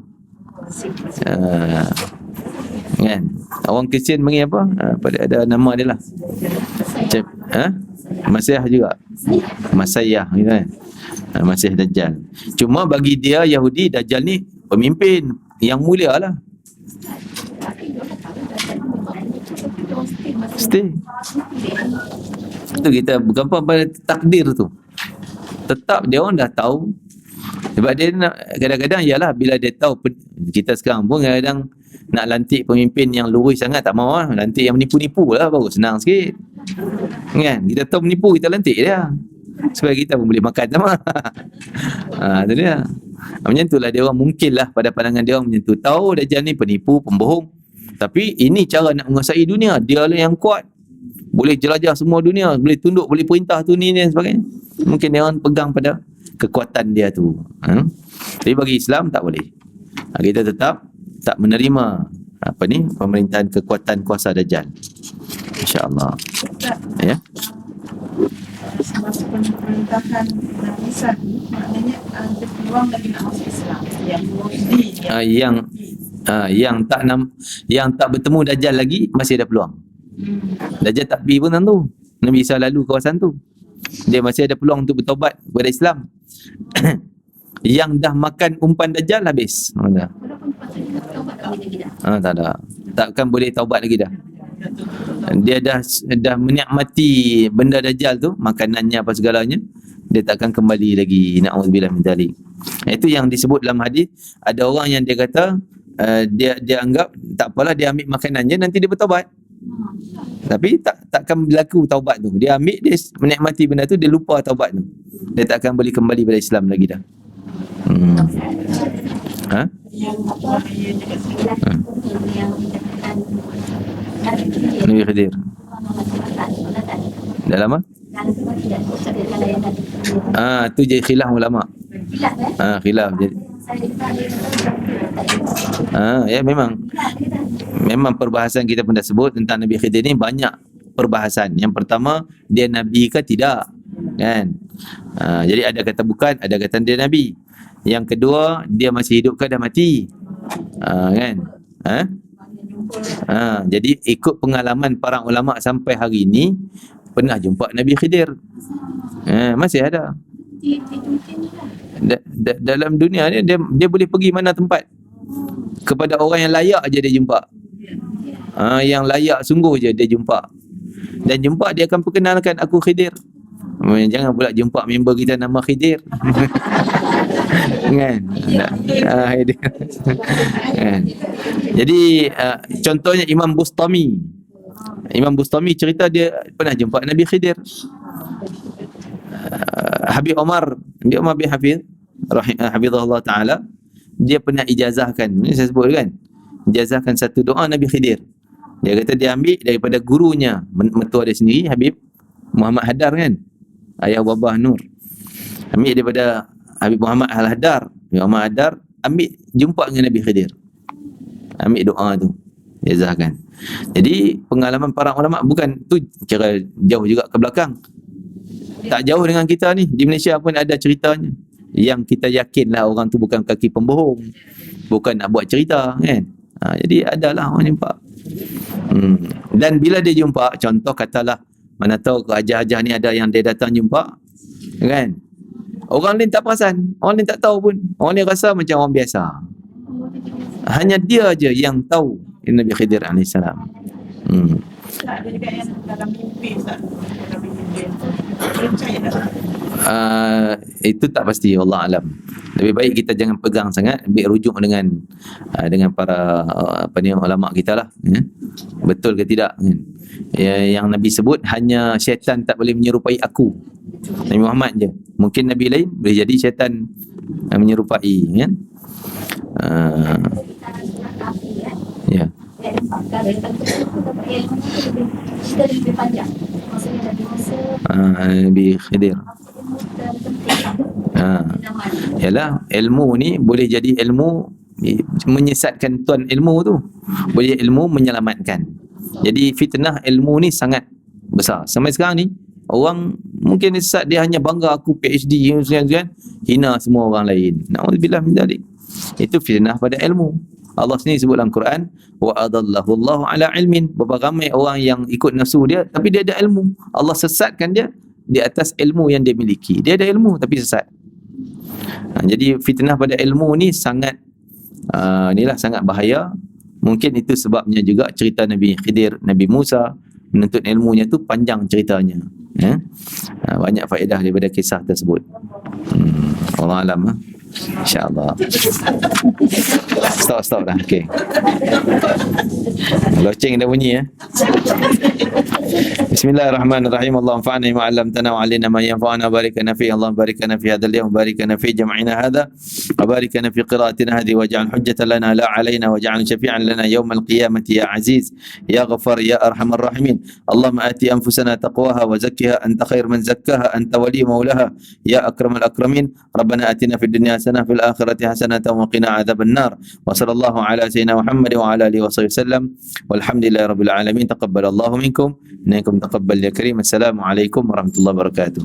Kan? Orang Kristian panggil apa? Ada nama dia lah. Masiah juga. Masayah gitu kan. Masih Dajjal. Cuma bagi dia Yahudi, Dajjal ni pemimpin yang mulia lah. Mesti. Itu kita berapa pada takdir tu. Tetap dia orang dah tahu. Sebab dia nak, kadang-kadang ialah bila dia tahu, kita sekarang pun kadang-kadang nak lantik pemimpin yang lurus sangat tak mahu lah. Lantik yang menipu-nipu lah, baru senang sikit. Kan? Kita tahu menipu, kita lantik dia. Supaya kita pun boleh makan sama. Itu dia. Macam itulah dia orang, mungkin lah pada pandangan dia orang macam tu. Tahu Dajjal ni penipu, pembohong. Tapi ini cara nak menguasai dunia. Dia lah yang kuat. Boleh jelajah semua dunia. Boleh tunduk, boleh perintah tu ni dan sebagainya. Mungkin dia orang pegang pada kekuatan dia tu. Tapi bagi Islam tak boleh. Kita tetap tak menerima pemerintahan kekuatan kuasa Dajjal. InsyaAllah. Ya. Semasa pemerintahan Nabi Isa ni, maknanya ada peluang lagi nak masuk Islam. Yang tak bertemu Dajjal lagi masih ada peluang. Dajjal tak pergi pun tentu. Nabi Isa lalu kawasan tu. Dia masih ada peluang untuk bertaubat kepada Islam. Yang dah makan umpan Dajjal habis. Tak ada. Takkan boleh taubat lagi dah. Dia dah menikmati benda Dajjal tu, makanannya apa segalanya, dia takkan kembali lagi. Na'udzubillah min dzalik. Itu yang disebut dalam hadis. Ada orang yang dia kata dia anggap tak apalah, dia ambil makanannya nanti dia bertaubat. Tapi takkan berlaku taubat tu. Dia ambil, dia menikmati benda tu, dia lupa taubat tu. Dia takkan boleh kembali pada Islam lagi dah. Nabi Khidir dalam apa? Tu jadi khilaf ulama. Khilaf jadi. Ya memang perbahasan kita pun dah sebut tentang Nabi Khidir ni banyak perbahasan. Yang pertama, dia nabi ke tidak, kan? Jadi ada kata bukan, ada kata dia nabi. Yang kedua, dia masih hidup ke dah mati, kan? Jadi ikut pengalaman para ulama sampai hari ini, pernah jumpa Nabi Khidir. Masih ada. Dalam dunia ni dia boleh pergi mana tempat. Kepada orang yang layak aja dia jumpa. Yang layak sungguh je dia jumpa. Dan jumpa dia akan perkenalkan, aku Khidir. Jangan pula jumpa member kita nama Khidir. Kan? Kan? Jadi contohnya Imam Bustami cerita dia pernah jumpa Nabi Khidir. Habib Omar bin Hafiz hafizahullah taala, dia pernah ijazahkan, ini saya sebut kan, ijazahkan satu doa Nabi Khidir. Dia kata dia ambil daripada gurunya, mentua dia sendiri, Habib Muhammad Hadar kan, ayah Wabah Nur. Ambil daripada Habib Muhammad Al-Hadar, Muhammad Hadar ambil jumpa dengan Nabi Khidir. Ambil doa tu, ijazahkan. Jadi pengalaman para ulama bukan tu, kira jauh juga ke belakang. Tak jauh dengan kita ni. Di Malaysia pun ada ceritanya. Yang kita yakinlah orang tu bukan kaki pembohong. Bukan nak buat cerita kan. Jadi adalah orang jumpa. Dan bila dia jumpa, contoh katalah, mana tahu ke hajah-hajah ni ada yang dia datang jumpa kan. Orang lain tak perasan. Orang lain tak tahu pun. Orang lain rasa macam orang biasa. Hanya dia aja yang tahu Nabi Khidir AS. Tak ada juga yang dalam mimpi tak? Dalam mimpi. Percaya tak? Itu tak pasti, Allah alam. Lebih baik kita jangan pegang sangat, ambil rujuk dengan para ulama kita lah, ya. Betul ke tidak kan? Yang Nabi sebut hanya syaitan tak boleh menyerupai aku, Nabi Muhammad je. Mungkin Nabi lain boleh jadi syaitan menyerupai kan. Ya. Kita lebih panjang. Maksudnya dari masa Nabi Khidir. Yalah, ilmu ni boleh jadi ilmu menyesatkan tuan ilmu tu. Boleh ilmu menyelamatkan. Jadi fitnah ilmu ni sangat besar. Sampai sekarang ni orang mungkin sesat, dia hanya bangga aku PhD kan, hina semua orang lain. Na'udzubillah min zalik. Itu fitnah pada ilmu. Allah sendiri sebut dalam Quran, wa adallahu Allahu ala ilmin. Berapa ramai orang yang ikut nafsu dia tapi dia ada ilmu. Allah sesatkan dia di atas ilmu yang dia miliki. Dia ada ilmu tapi sesat. Jadi fitnah pada ilmu ni sangat inilah sangat bahaya. Mungkin itu sebabnya juga cerita Nabi Khidir, Nabi Musa menuntut ilmunya tu panjang ceritanya. Banyak faedah daripada kisah tersebut. Allah alam. InsyaAllah. Stop dah. Okay. Loceng dah bunyi ya. Bismillahirrahmanirrahim. Allahumma anfa'na bima 'allamtana wa 'allimna ma yanfa'una wa barik lana fi. Allahumma barik lana fi hadzal yawm, barik lana fi jam'ina hadha, wa barik lana fi qira'atina hadhihi, waj'al hujjatan lana la 'alaina, waj'al shafi'an lana yawm al-qiyamati ya aziz ya ghafar ya arhamar rahimin. Allahumma ati anfusana taqwaha wa zakkiha anta khair man zakkaha anta wali maulaha ya akramal akramin. Rabbana atina fid dunya hasanah fil akhirati hasanah wa qina adzaban nar. Wa sallallahu ala sayyidina Muhammad wa ala alihi wa sahbihi wasallam. Walhamdulillahi rabbil alamin. Taqabbalallahu minkum. Innakum taqabbal ya karim. Assalamualaikum warahmatullahi wabarakatuh.